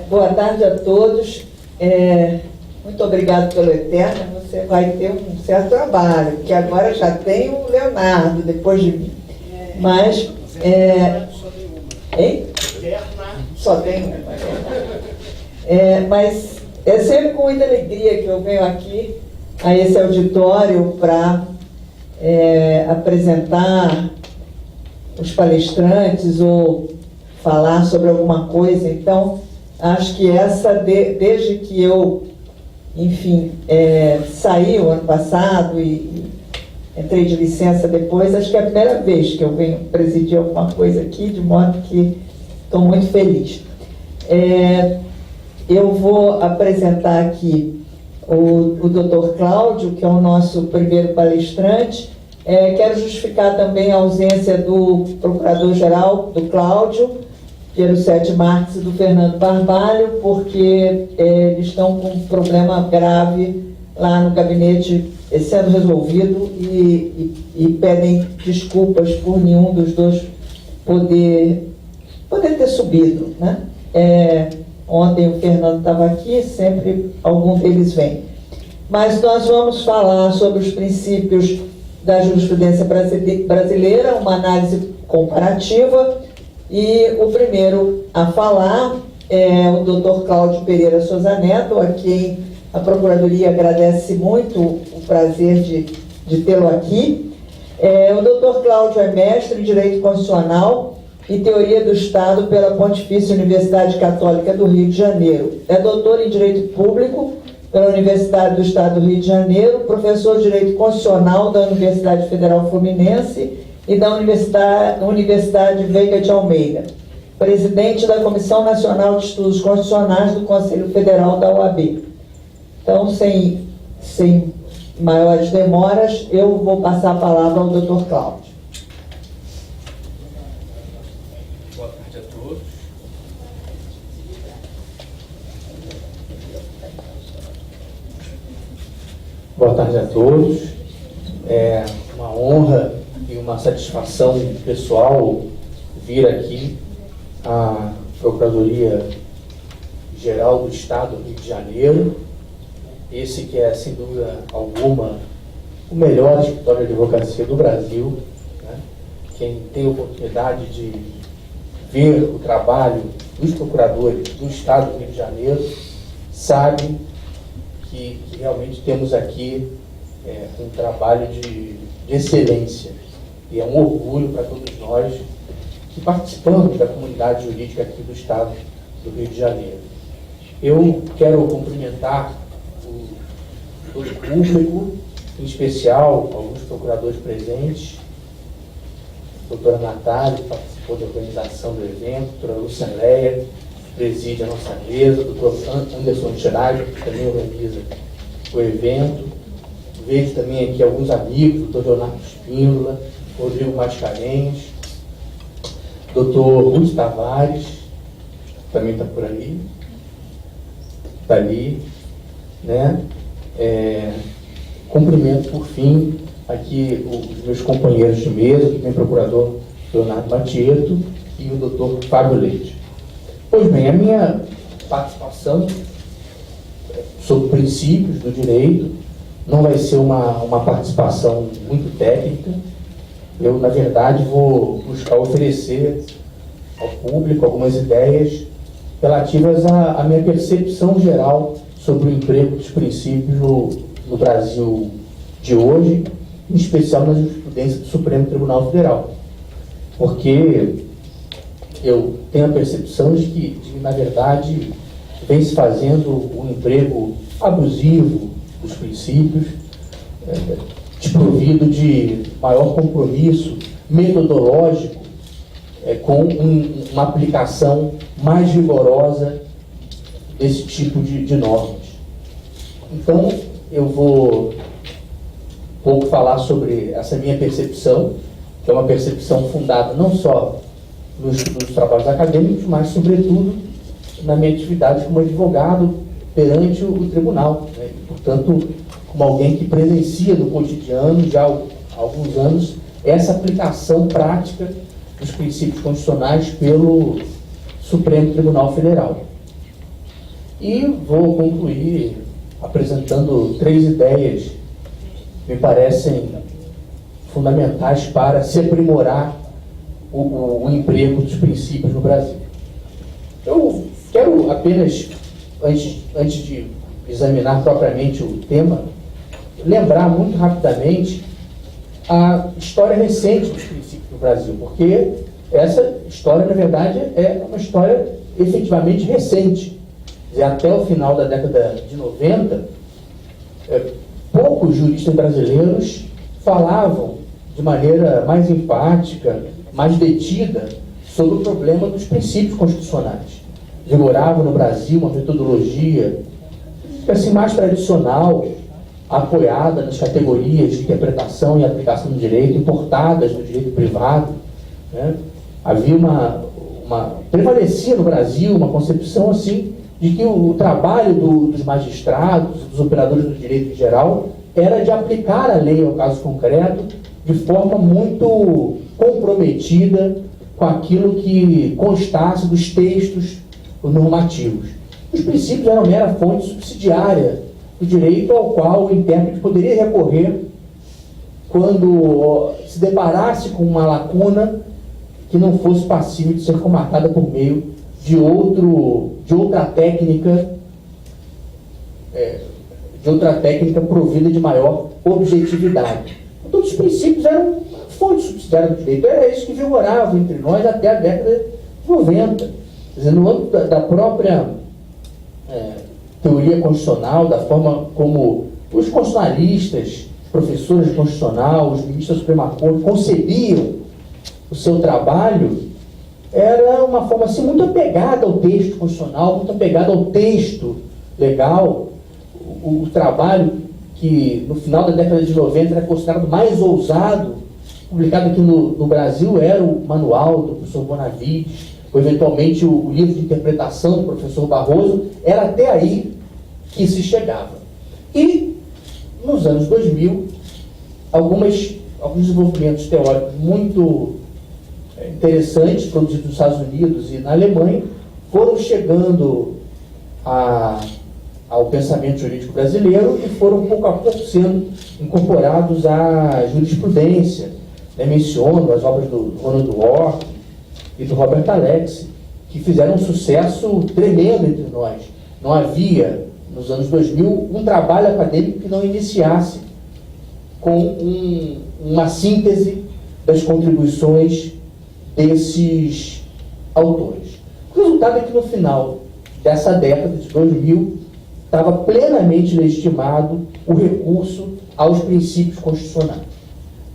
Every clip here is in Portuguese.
Boa tarde a todos. Muito obrigado pelo Eterno. Você vai ter um certo trabalho, porque agora já tem o Leonardo depois de mim. Mas hein? Só tem um. Mas é sempre com muita alegria que eu venho aqui a esse auditório para apresentar os palestrantes ou falar sobre alguma coisa. Então, acho que desde que eu, enfim, saí o ano passado e entrei de licença depois, acho que é a primeira vez que eu venho presidir alguma coisa aqui, de modo que estou muito feliz. Eu vou apresentar aqui o Dr. Cláudio, que é o nosso primeiro palestrante. Quero justificar também a ausência do Procurador-Geral, do Cláudio, Piero Sete Marques e do Fernando Barbalho, porque eles estão com um problema grave lá no gabinete sendo resolvido e pedem desculpas por nenhum dos dois poder ter subido, né? Ontem o Fernando estava aqui, sempre algum deles vem. Mas nós vamos falar sobre os princípios da jurisprudência brasileira, uma análise comparativa. E o primeiro a falar é o Dr. Cláudio Pereira Souza Neto, a quem a Procuradoria agradece muito o prazer de tê-lo aqui. O Dr. Cláudio é mestre em Direito Constitucional e Teoria do Estado pela Pontifícia Universidade Católica do Rio de Janeiro. É doutor em Direito Público pela Universidade do Estado do Rio de Janeiro, professor de Direito Constitucional da Universidade Federal Fluminense e da Universidade Veiga de Almeida, presidente da Comissão Nacional de Estudos Constitucionais do Conselho Federal da OAB. Então, sem maiores demoras, eu vou passar a palavra ao Dr. Cláudio. Boa tarde a todos. Boa tarde a todos. É uma honra e uma satisfação pessoal vir aqui à Procuradoria-Geral do Estado do Rio de Janeiro, esse que é, sem dúvida alguma, o melhor escritório de advocacia do Brasil, né? Quem tem a oportunidade de ver o trabalho dos procuradores do Estado do Rio de Janeiro sabe que realmente temos aqui um trabalho de excelência. E é um orgulho para todos nós que participamos da comunidade jurídica aqui do Estado do Rio de Janeiro. Eu quero cumprimentar todo o público, em especial alguns procuradores presentes, a doutora Natália, que participou da organização do evento, a doutora Lucianeia, que preside a nossa mesa, o doutor Anderson Tiragem, que também organiza o evento. Vejo também aqui alguns amigos, o doutor Leonardo Espíndola, Rodrigo Mascarenhas, doutor Ruth Tavares, também está por ali, está ali, né? Cumprimento, por fim, aqui os meus companheiros de mesa, que vem o procurador Leonardo Batieto e o doutor Fábio Leite. Pois bem, a minha participação sobre princípios do direito não vai ser uma participação muito técnica. Eu, na verdade, vou buscar oferecer ao público algumas ideias relativas à minha percepção geral sobre o emprego dos princípios no Brasil de hoje, em especial na jurisprudência do Supremo Tribunal Federal. Porque eu tenho a percepção de que, na verdade, vem se fazendo um emprego abusivo dos princípios, desprovido de maior compromisso metodológico, com uma aplicação mais rigorosa desse tipo de normas. Então, eu vou um pouco falar sobre essa minha percepção, que é uma percepção fundada não só nos trabalhos acadêmicos, mas, sobretudo, na minha atividade como advogado perante o tribunal, né? E, portanto, como alguém que presencia no cotidiano, já há alguns anos, essa aplicação prática dos princípios constitucionais pelo Supremo Tribunal Federal. E vou concluir apresentando 3 ideias que me parecem fundamentais para se aprimorar o emprego dos princípios no Brasil. Eu quero apenas, antes de examinar propriamente o tema, lembrar muito rapidamente a história recente dos princípios no Brasil, porque essa história, na verdade, é uma história efetivamente recente. E até o final da década de 90, poucos juristas brasileiros falavam de maneira mais enfática, mais detida, sobre o problema dos princípios constitucionais. Vigorava no Brasil uma metodologia assim, mais tradicional, apoiada nas categorias de interpretação e aplicação do direito, importadas do direito privado, né? Havia prevalecia no Brasil uma concepção assim de que o trabalho dos magistrados, dos operadores do direito em geral, era de aplicar a lei ao caso concreto de forma muito comprometida com aquilo que constasse dos textos normativos. Os princípios eram mera fonte subsidiária do direito ao qual o intérprete poderia recorrer quando se deparasse com uma lacuna que não fosse passível de ser comatada por meio de outra técnica provida de maior objetividade. Então, os princípios eram fonte subsidiária do direito. Era isso que vigorava entre nós até a década de 90. Quer dizer, no âmbito da própria teoria constitucional, da forma como os constitucionalistas, os professores de constitucional, os ministros da Suprema Corte concebiam o seu trabalho, era uma forma assim, muito apegada ao texto constitucional, muito apegada ao texto legal. O trabalho que no final da década de 90 era considerado mais ousado, publicado aqui no Brasil, era o manual do professor Bonavides, ou eventualmente o livro de interpretação do professor Barroso. Era até aí que se chegava. E nos anos 2000, alguns desenvolvimentos teóricos muito interessantes, produzidos nos Estados Unidos e na Alemanha, foram chegando ao pensamento jurídico brasileiro e foram pouco a pouco sendo incorporados à jurisprudência. Menciono as obras do Ronald Worth e do Robert Alex, que fizeram um sucesso tremendo entre nós. Não havia, nos anos 2000, um trabalho acadêmico que não iniciasse com uma síntese das contribuições desses autores. O resultado é que no final dessa década de 2000 estava plenamente legitimado o recurso aos princípios constitucionais.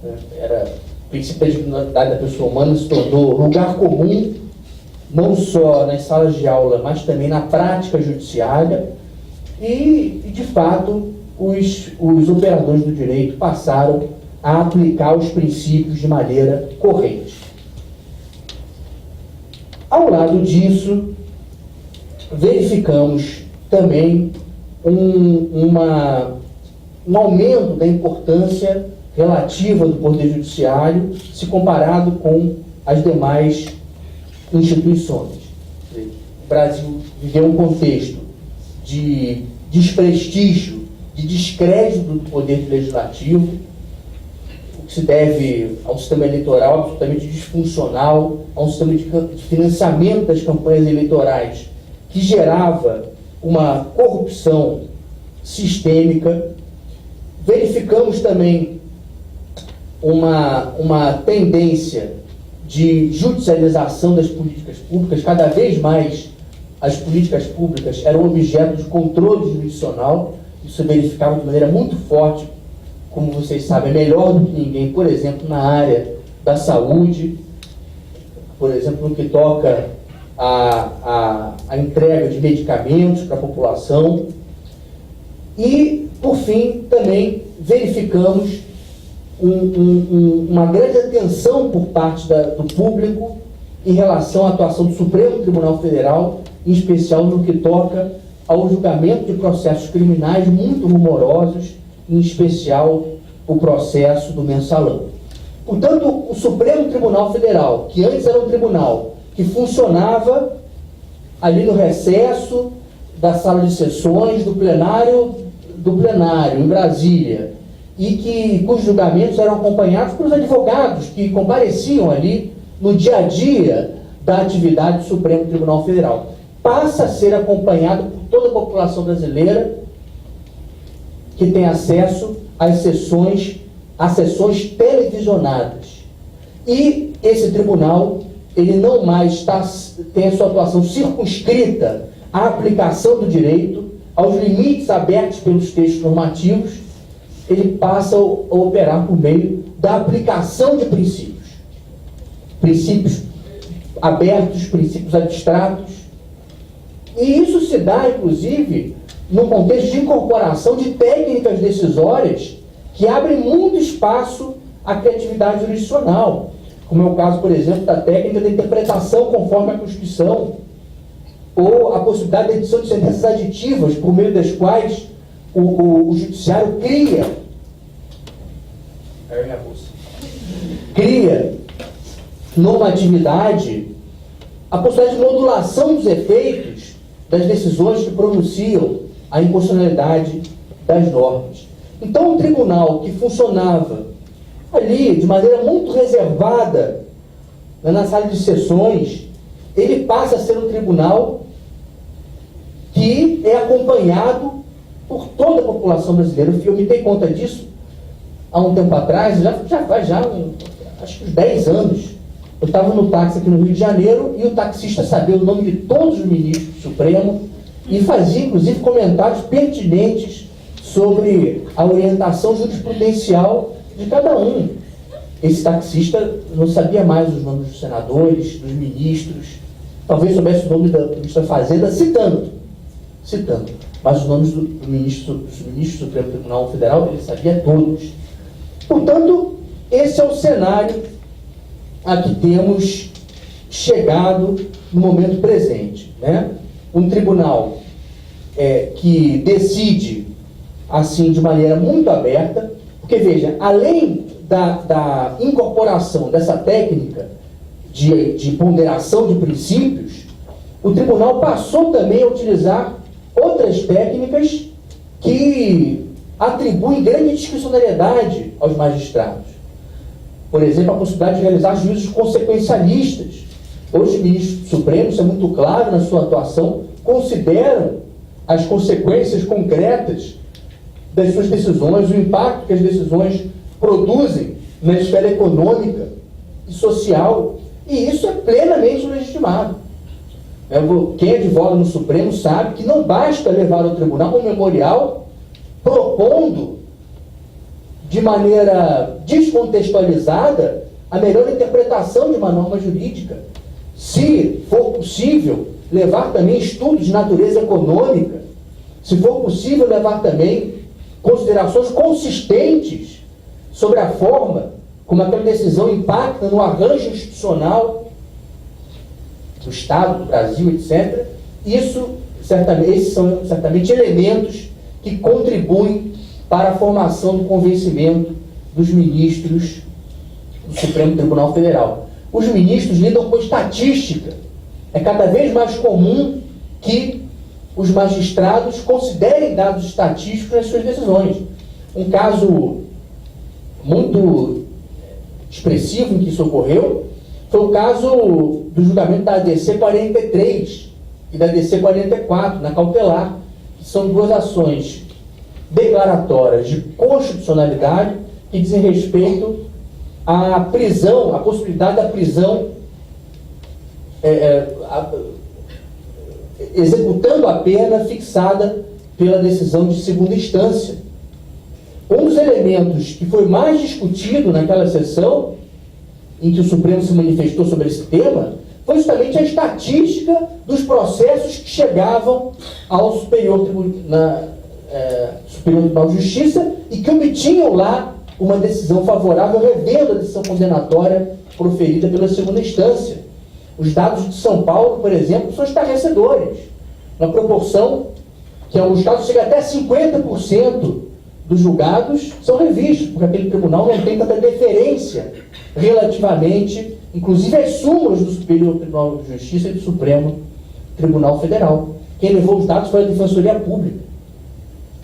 O princípio da dignidade da pessoa humana se tornou lugar comum, não só nas salas de aula, mas também na prática judiciária, e de fato, os operadores do direito passaram a aplicar os princípios de maneira corrente. Ao lado disso, verificamos também um aumento da importância relativa do Poder Judiciário se comparado com as demais instituições. O Brasil viveu um contexto de desprestígio, de descrédito do Poder Legislativo, o que se deve a um sistema eleitoral absolutamente disfuncional, a um sistema de financiamento das campanhas eleitorais que gerava uma corrupção sistêmica. Verificamos também uma tendência de judicialização das políticas públicas. Cada vez mais as políticas públicas eram objeto de controle jurisdicional. Isso verificava de maneira muito forte, como vocês sabem, melhor do que ninguém, por exemplo, na área da saúde, por exemplo, no que toca a entrega de medicamentos para a população. E, por fim, também verificamos uma grande atenção por parte do público em relação à atuação do Supremo Tribunal Federal, em especial no que toca ao julgamento de processos criminais muito rumorosos, em especial o processo do mensalão. Portanto, o Supremo Tribunal Federal, que antes era um tribunal que funcionava ali no recesso da sala de sessões do plenário em Brasília, e cujos julgamentos eram acompanhados pelos advogados que compareciam ali no dia a dia da atividade do Supremo Tribunal Federal, passa a ser acompanhado por toda a população brasileira que tem acesso às sessões televisionadas. E esse tribunal, ele não mais tem a sua atuação circunscrita à aplicação do direito, aos limites abertos pelos textos normativos, ele passa a operar por meio da aplicação de princípios. Princípios abertos, princípios abstratos. E isso se dá, inclusive, no contexto de incorporação de técnicas decisórias que abrem muito espaço à criatividade jurisdicional, como é o caso, por exemplo, da técnica da interpretação conforme a Constituição, ou a possibilidade da edição de sentenças aditivas, por meio das quais o judiciário cria normatividade, a possibilidade de modulação dos efeitos das decisões que pronunciam a inconstitucionalidade das normas. Então, um tribunal que funcionava ali de maneira muito reservada na sala de sessões, ele passa a ser um tribunal que é acompanhado por toda a população brasileira. Eu me dei conta disso há um tempo atrás, já faz acho que uns 10 anos. Eu estava no táxi aqui no Rio de Janeiro e o taxista sabia o nome de todos os ministros do Supremo e fazia, inclusive, comentários pertinentes sobre a orientação jurisprudencial de cada um. Esse taxista não sabia mais os nomes dos senadores, dos ministros, talvez soubesse o nome do ministro da Fazenda, citando, mas os nomes dos ministros do Supremo Tribunal Federal, ele sabia todos. Portanto, esse é o cenário a que temos chegado no momento presente, né? Um tribunal que decide assim de maneira muito aberta, porque veja, além da incorporação dessa técnica de ponderação de princípios, o tribunal passou também a utilizar outras técnicas que atribuem grande discricionariedade aos magistrados. Por exemplo, a possibilidade de realizar juízos consequencialistas. Hoje, os ministros do Supremo, isso é muito claro na sua atuação, consideram as consequências concretas das suas decisões, o impacto que as decisões produzem na esfera econômica e social, e isso é plenamente legitimado. Quem advoga no Supremo sabe que não basta levar ao tribunal um memorial propondo de maneira descontextualizada a melhor interpretação de uma norma jurídica. Se for possível, levar também estudos de natureza econômica, se for possível, levar também considerações consistentes sobre a forma como aquela decisão impacta no arranjo institucional do Estado, do Brasil, etc. Esses são certamente elementos que contribuem para a formação do convencimento dos ministros do Supremo Tribunal Federal. Os ministros lidam com estatística. É cada vez mais comum que os magistrados considerem dados estatísticos nas suas decisões. Um caso muito expressivo em que isso ocorreu foi o caso do julgamento da ADC 43 e da ADC 44, na cautelar, que são duas ações declaratórias de constitucionalidade que dizem respeito à prisão, à possibilidade da prisão executando a pena fixada pela decisão de segunda instância. Um dos elementos que foi mais discutido naquela sessão, em que o Supremo se manifestou sobre esse tema, foi justamente a estatística dos processos que chegavam ao Superior Tribunal de Justiça e que obtinham lá uma decisão favorável, revendo a decisão condenatória proferida pela segunda instância. Os dados de São Paulo, por exemplo, são estarrecedores. Na proporção que, em alguns casos, chega até 50% dos julgados são revistos, porque aquele tribunal não tem tanta deferência relativamente, inclusive, às súmulas do Superior Tribunal de Justiça e do Supremo Tribunal Federal, Quem levou os dados foi a Defensoria Pública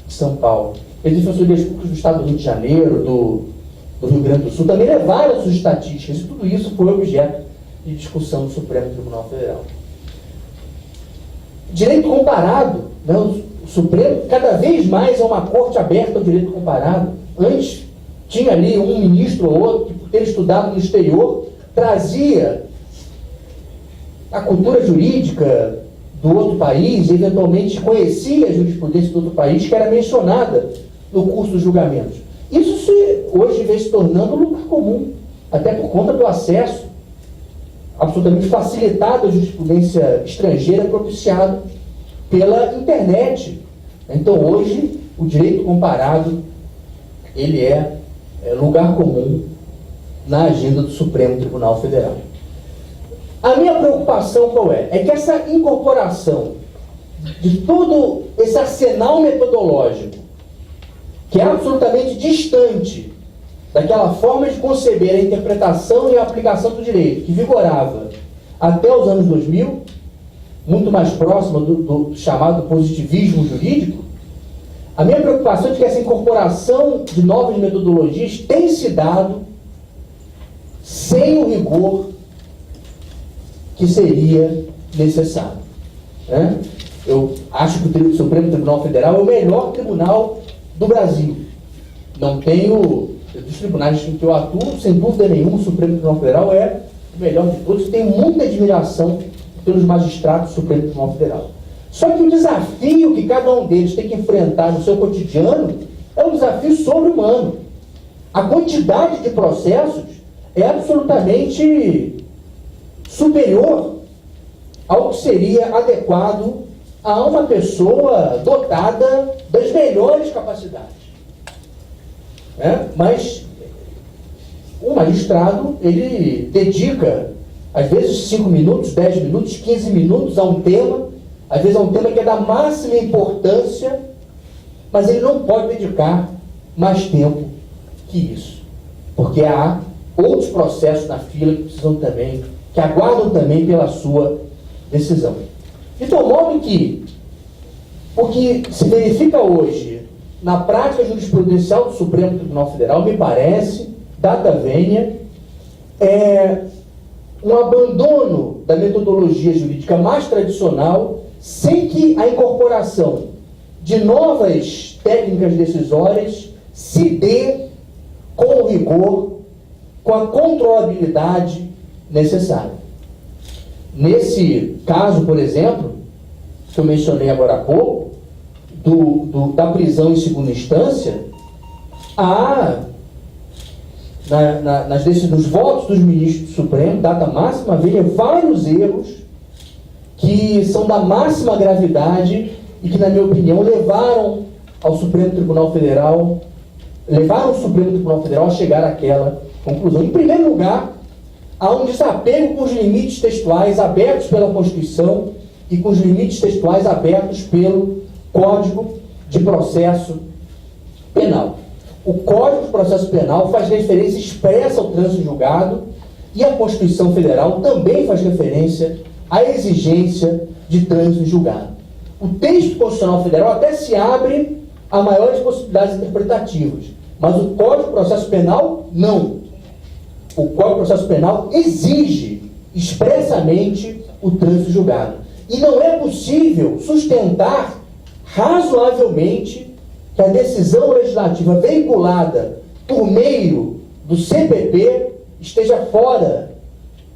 de São Paulo. As Defensorias Públicas do Estado do Rio de Janeiro, do Rio Grande do Sul, também levaram as suas estatísticas, e tudo isso foi objeto de discussão do Supremo Tribunal Federal. Direito comparado, né? O Supremo cada vez mais é uma corte aberta ao direito comparado. Antes tinha ali um ministro ou outro que, por ter estudado no exterior, trazia a cultura jurídica do outro país, eventualmente conhecia a jurisprudência do outro país, que era mencionada no curso dos julgamentos. Isso hoje vem se tornando um lugar comum, até por conta do acesso absolutamente facilitado à jurisprudência estrangeira propiciado pela internet. Então, hoje, o direito comparado, ele é lugar comum na agenda do Supremo Tribunal Federal. A minha preocupação qual é? É que essa incorporação de todo esse arsenal metodológico, que é absolutamente distante daquela forma de conceber a interpretação e a aplicação do direito que vigorava até os anos 2000, muito mais próxima do chamado positivismo jurídico, a minha preocupação é que essa incorporação de novas metodologias tem se dado sem o rigor que seria necessário. Né? Eu acho que o Supremo Tribunal Federal é o melhor tribunal do Brasil. Não tenho, dos tribunais em que eu atuo, sem dúvida nenhuma, o Supremo Tribunal Federal é o melhor de todos. Tenho muita admiração pelos magistrados do Supremo Tribunal Federal. Só que o desafio que cada um deles tem que enfrentar no seu cotidiano é um desafio sobre-humano. A quantidade de processos é absolutamente superior ao que seria adequado a uma pessoa dotada das melhores capacidades. Mas o magistrado, ele dedica, às vezes, 5 minutos, 10 minutos, 15 minutos a um tema, às vezes a um tema que é da máxima importância, mas ele não pode dedicar mais tempo que isso, porque há outros processos na fila que precisam também, que aguardam também pela sua decisão. De tal modo que o que se verifica hoje na prática jurisprudencial do Supremo Tribunal Federal, me parece, data vênia, é um abandono da metodologia jurídica mais tradicional, sem que a incorporação de novas técnicas decisórias se dê com o rigor, com a controlabilidade necessária. Nesse caso, por exemplo, que eu mencionei agora há pouco, da prisão em segunda instância, há, nos votos dos ministros do Supremo, data máxima, havia vários erros que são da máxima gravidade e que, na minha opinião, levaram o Supremo Tribunal Federal a chegar àquela conclusão. Em primeiro lugar, há um desapego com os limites textuais abertos pela Constituição e com os limites textuais abertos pelo Código de Processo Penal. O Código de Processo Penal faz referência expressa ao trânsito julgado e a Constituição Federal também faz referência à exigência de trânsito julgado. O texto constitucional federal até se abre a maiores possibilidades interpretativas, mas o Código de Processo Penal não. O Código de Processo Penal exige expressamente o trânsito julgado. E não é possível sustentar razoavelmente que a decisão legislativa veiculada por meio do CPP esteja fora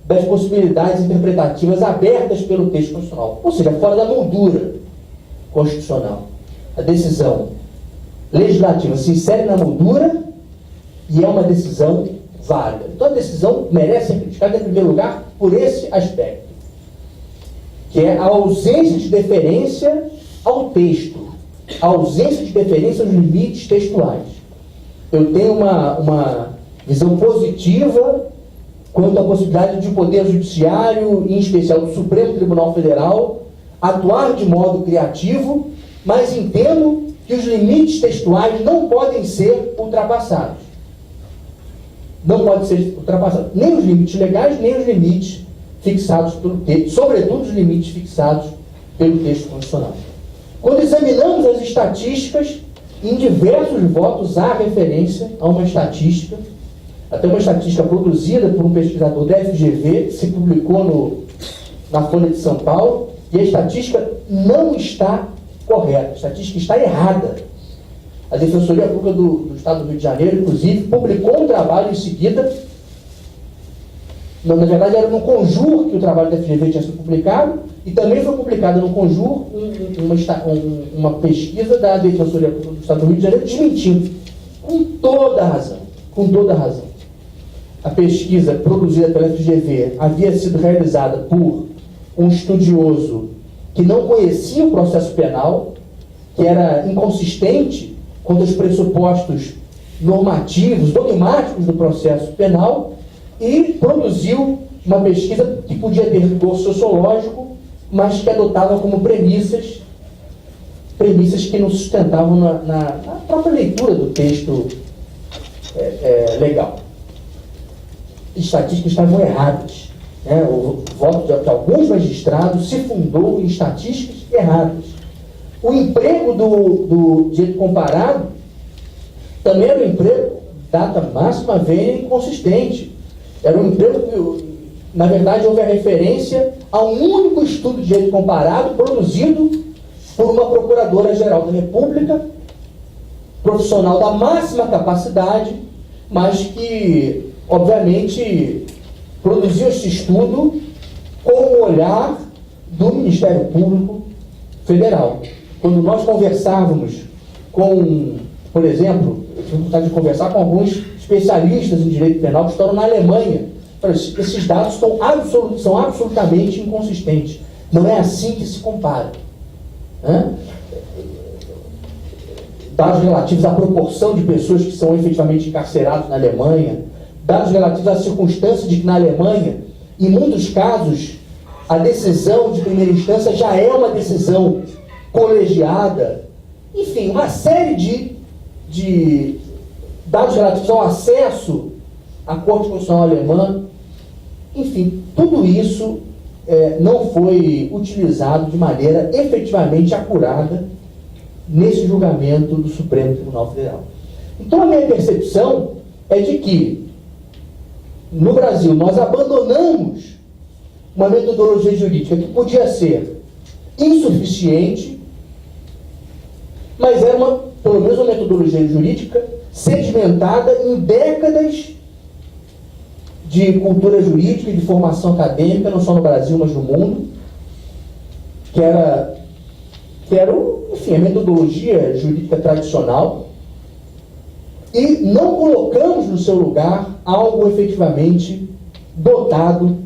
das possibilidades interpretativas abertas pelo texto constitucional, ou seja, fora da moldura constitucional. A decisão legislativa se insere na moldura e é uma decisão válida. Então a decisão merece ser criticada, em primeiro lugar, por esse aspecto, que é a ausência de deferência ao texto, a ausência de deferência aos limites textuais. Eu tenho uma visão positiva quanto à possibilidade de o Poder Judiciário, em especial do Supremo Tribunal Federal, atuar de modo criativo, mas entendo que os limites textuais não podem ser ultrapassados. Não podem ser ultrapassados. Nem os limites legais, nem os limites fixados pelo texto, sobretudo os limites fixados pelo texto constitucional. Quando examinamos as estatísticas, em diversos votos há referência a uma estatística, até uma estatística produzida por um pesquisador da FGV, que se publicou na Folha de São Paulo, e a estatística não está correta, a estatística está errada. A Defensoria Pública do Estado do Rio de Janeiro, inclusive, publicou um trabalho em seguida. Na verdade, era no Conjur que o trabalho da FGV tinha sido publicado, e também foi publicada no Conjur uma pesquisa da Defensoria Pública do Estado do Rio de Janeiro desmentindo, com toda a razão, com toda a razão. A pesquisa produzida pela FGV havia sido realizada por um estudioso que não conhecia o processo penal, que era inconsistente quanto aos pressupostos normativos, dogmáticos do processo penal, e produziu uma pesquisa que podia ter rigor sociológico, mas que adotava como premissas que não sustentavam na própria leitura do texto legal. Estatísticas estavam erradas. Né? O voto de alguns magistrados se fundou em estatísticas erradas. O emprego do direito comparado também era um emprego, data máxima vênia, inconsistente. Era um emprego que, na verdade, houve a referência a um único estudo de direito comparado produzido por uma Procuradora-Geral da República, profissional da máxima capacidade, mas que, obviamente, produziu esse estudo com o olhar do Ministério Público Federal. Quando nós conversávamos com, por exemplo, eu tive vontade de conversar com alguns especialistas em direito penal que estão na Alemanha, esses dados são absolutamente inconsistentes. Não é assim que se compara. Dados relativos à proporção de pessoas que são efetivamente encarceradas na Alemanha, dados relativos à circunstância de que na Alemanha, em muitos casos, a decisão de primeira instância já é uma decisão colegiada. Enfim, uma série de dados relativos ao acesso à Corte Constitucional Alemã. Enfim, tudo isso não foi utilizado de maneira efetivamente acurada nesse julgamento do Supremo Tribunal Federal. Então, a minha percepção é de que, no Brasil, nós abandonamos uma metodologia jurídica que podia ser insuficiente, mas era pelo menos uma metodologia jurídica sedimentada em décadas de cultura jurídica e de formação acadêmica, não só no Brasil, mas no mundo, que era enfim, a metodologia jurídica tradicional, e não colocamos no seu lugar algo efetivamente dotado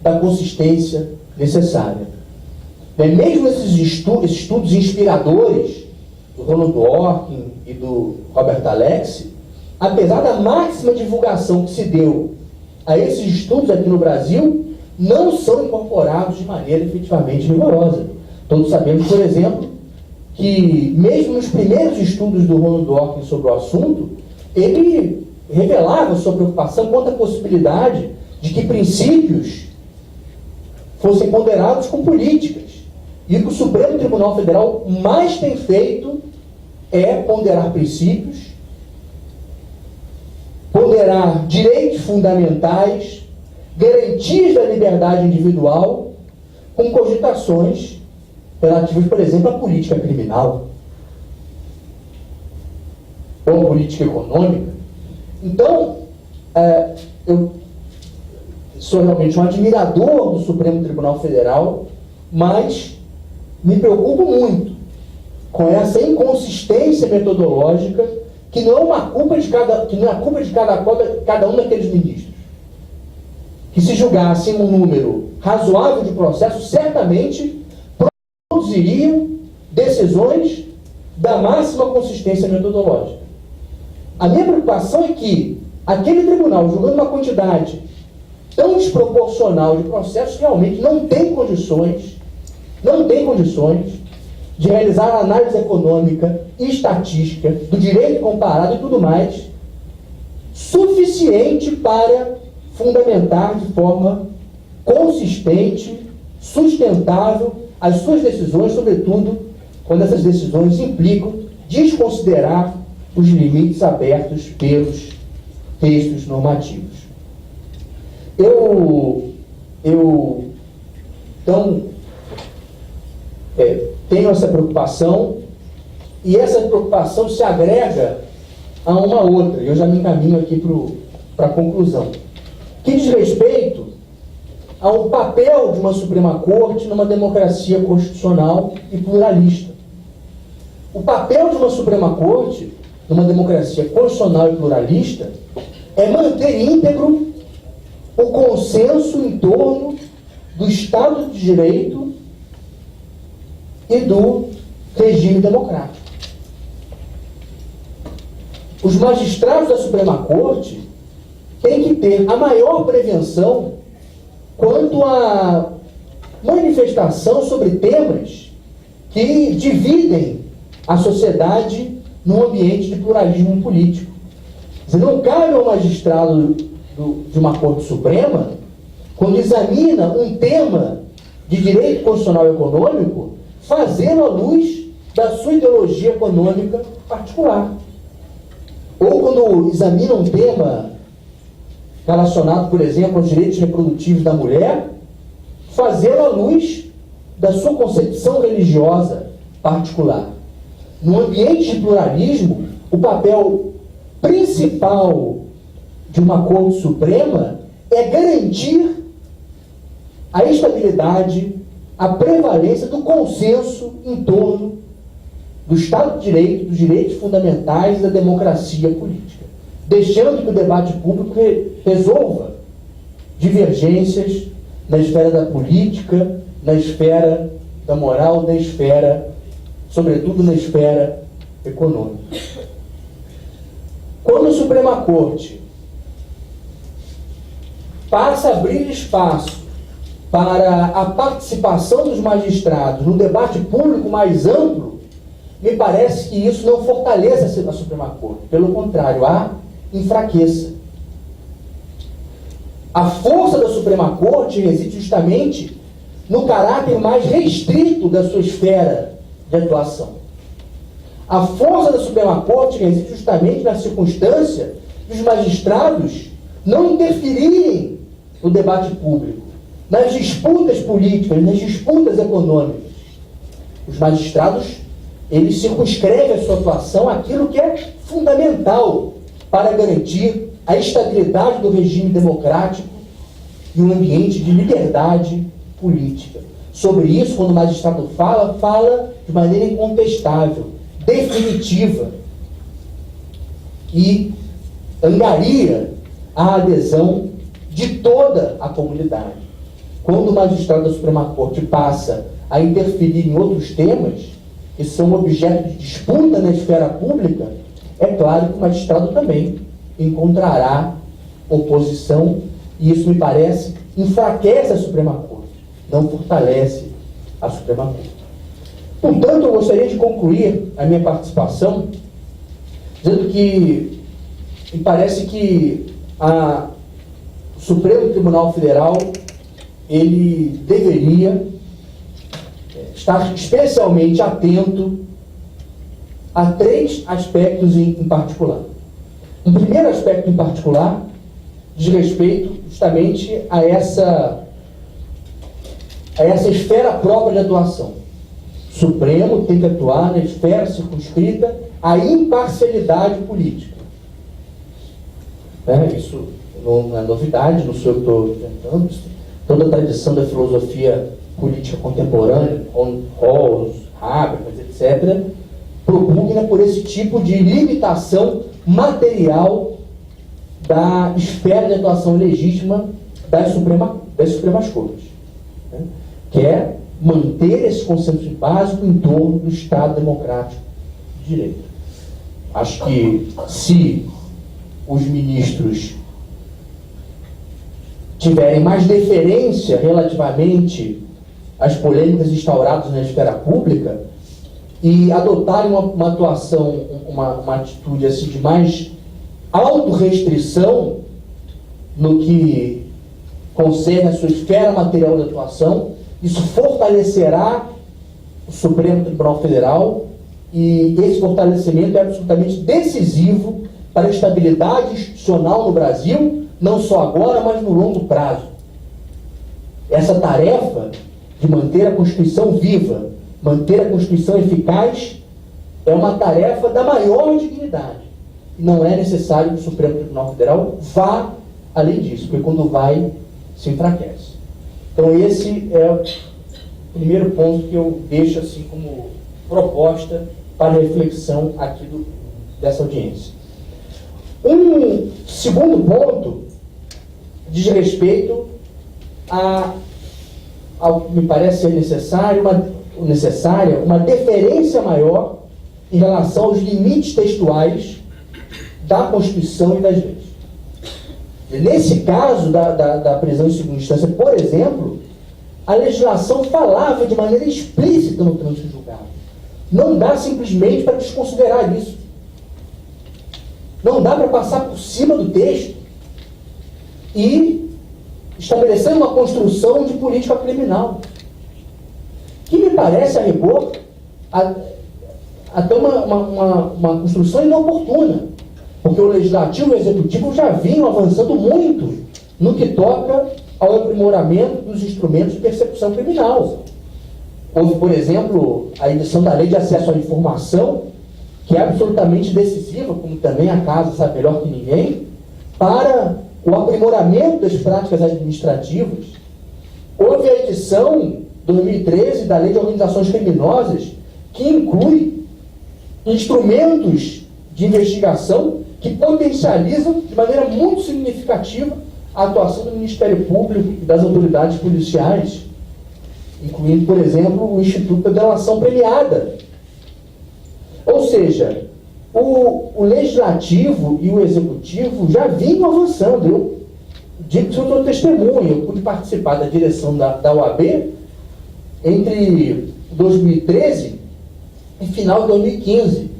da consistência necessária. Mesmo esses estudos inspiradores do Ronald Dworkin e do Robert Alexy, apesar da máxima divulgação que se deu a esses estudos aqui no Brasil, não são incorporados de maneira efetivamente rigorosa. Todos sabemos, por exemplo, que mesmo nos primeiros estudos do Ronald Dworkin sobre o assunto, ele revelava sua preocupação quanto à possibilidade de que princípios fossem ponderados com políticas. E o que o Supremo Tribunal Federal mais tem feito é ponderar princípios, ponderar direitos fundamentais, garantias da liberdade individual, com cogitações relativas, por exemplo, à política criminal ou à política econômica. Então, eu sou realmente um admirador do Supremo Tribunal Federal, mas me preocupo muito com essa inconsistência metodológica que não é uma culpa de cada um daqueles ministros. Que se julgassem um número razoável de processos, certamente produziriam decisões da máxima consistência metodológica. A minha preocupação é que aquele tribunal, julgando uma quantidade tão desproporcional de processos, realmente não tem condições de realizar a análise econômica e estatística do direito comparado e tudo mais, suficiente para fundamentar de forma consistente, sustentável, as suas decisões, sobretudo quando essas decisões implicam desconsiderar os limites abertos pelos textos normativos. Então, tenho essa preocupação, e essa preocupação se agrega a uma outra, e eu já me encaminho aqui para a conclusão, que diz respeito ao papel de uma Suprema Corte numa democracia constitucional e pluralista. O papel de uma Suprema Corte numa democracia constitucional e pluralista é manter íntegro o consenso em torno do Estado de Direito e do regime democrático. Os magistrados da Suprema Corte têm que ter a maior prevenção quanto à manifestação sobre temas que dividem a sociedade num ambiente de pluralismo político. Você não cabe ao magistrado de uma Corte Suprema, quando examina um tema de direito constitucional e econômico, fazê-lo à luz da sua ideologia econômica particular. Ou quando examina um tema relacionado, por exemplo, aos direitos reprodutivos da mulher, fazê-lo à luz da sua concepção religiosa particular. No ambiente de pluralismo, o papel principal de uma Corte Suprema é garantir a estabilidade, a prevalência do consenso em torno do Estado de Direito, dos direitos fundamentais e da democracia política, deixando que o debate público resolva divergências na esfera da política, na esfera da moral, na esfera, sobretudo na esfera econômica. Quando a Suprema Corte passa a abrir espaço para a participação dos magistrados no debate público mais amplo, me parece que isso não fortalece a Suprema Corte. Pelo contrário, a enfraqueça. A força da Suprema Corte reside justamente no caráter mais restrito da sua esfera de atuação. A força da Suprema Corte reside justamente na circunstância dos magistrados não interferirem no debate público, nas disputas políticas, nas disputas econômicas. Os magistrados, eles circunscrevem a sua atuação àquilo que é fundamental para garantir a estabilidade do regime democrático e um ambiente de liberdade política. Sobre isso, quando o magistrado fala de maneira incontestável, definitiva, e angaria a adesão de toda a comunidade. Quando o magistrado da Suprema Corte passa a interferir em outros temas que são objeto de disputa na esfera pública, é claro que o magistrado também encontrará oposição, e isso, me parece, enfraquece a Suprema Corte, não fortalece a Suprema Corte. Portanto, eu gostaria de concluir a minha participação dizendo que me parece que o Supremo Tribunal Federal ele deveria estar especialmente atento a 3 aspectos em particular. Um primeiro aspecto em particular diz respeito justamente a essa esfera própria de atuação. O Supremo tem que atuar na esfera circunscrita à imparcialidade política. Isso não é novidade, não sou eu que estou inventando isso. Toda a tradição da filosofia política contemporânea, Rawls, Habermas, etc., propugna por esse tipo de limitação material da esfera de atuação legítima das Supremas Cortes, que é manter esse consenso básico em torno do Estado democrático de direito. Acho que se os ministros tiverem mais deferência relativamente às polêmicas instauradas na esfera pública e adotarem uma atuação, uma atitude assim, de mais autorrestrição no que concerne a sua esfera material de atuação, Isso fortalecerá o Supremo Tribunal Federal, e esse fortalecimento é absolutamente decisivo para a estabilidade institucional no Brasil, não só agora, mas no longo prazo. Essa tarefa de manter a Constituição viva, manter a Constituição eficaz, é uma tarefa da maior dignidade. E não é necessário que o Supremo Tribunal Federal vá além disso, porque quando vai, se enfraquece. Então esse é o primeiro ponto que eu deixo assim como proposta para reflexão aqui dessa audiência. Um segundo ponto diz respeito ao que me parece ser necessária uma deferência maior em relação aos limites textuais da Constituição e das leis. Nesse caso da prisão em segunda instância, por exemplo, a legislação falava de maneira explícita no trânsito julgado. Não dá simplesmente para desconsiderar isso. Não dá para passar por cima do texto e estabelecer uma construção de política criminal, que me parece, a rigor, até uma construção inoportuna, porque o Legislativo e o Executivo já vinham avançando muito no que toca ao aprimoramento dos instrumentos de persecução criminal. Houve, por exemplo, a edição da Lei de Acesso à Informação, que é absolutamente decisiva, como também a casa sabe melhor que ninguém, para o aprimoramento das práticas administrativas. Houve a edição 2013 da Lei de Organizações Criminosas, que inclui instrumentos de investigação que potencializam de maneira muito significativa a atuação do Ministério Público e das autoridades policiais, incluindo, por exemplo, o Instituto da Delação Premiada. Ou seja, o Legislativo e o Executivo já vinham avançando. Eu digo que eu sou testemunha, eu pude participar da direção da OAB entre 2013 e final de 2015.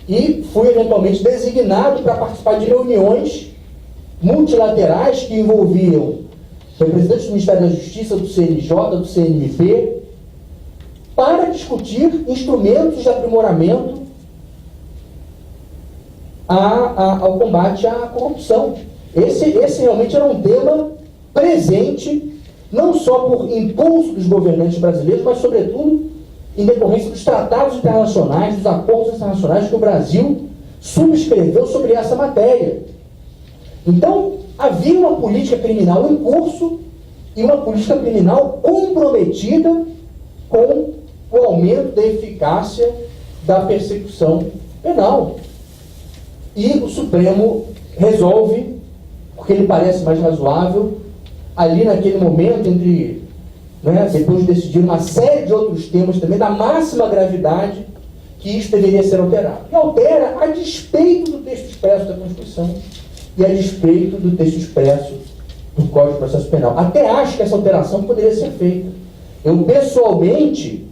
E fui eventualmente designado para participar de reuniões multilaterais que envolviam representantes do Ministério da Justiça, do CNJ, do CNMP, para discutir instrumentos de aprimoramento ao combate à corrupção. Esse realmente era um tema presente, não só por impulso dos governantes brasileiros, mas, sobretudo, em decorrência dos tratados internacionais, dos acordos internacionais que o Brasil subscreveu sobre essa matéria. Então, havia uma política criminal em curso e uma política criminal comprometida com o aumento da eficácia da persecução penal. E o Supremo resolve, porque lhe parece mais razoável, ali naquele momento, depois de decidir uma série de outros temas também, da máxima gravidade, que isso deveria ser alterado. E altera a despeito do texto expresso da Constituição e a despeito do texto expresso do Código de Processo Penal. Até acho que essa alteração poderia ser feita. Eu, pessoalmente,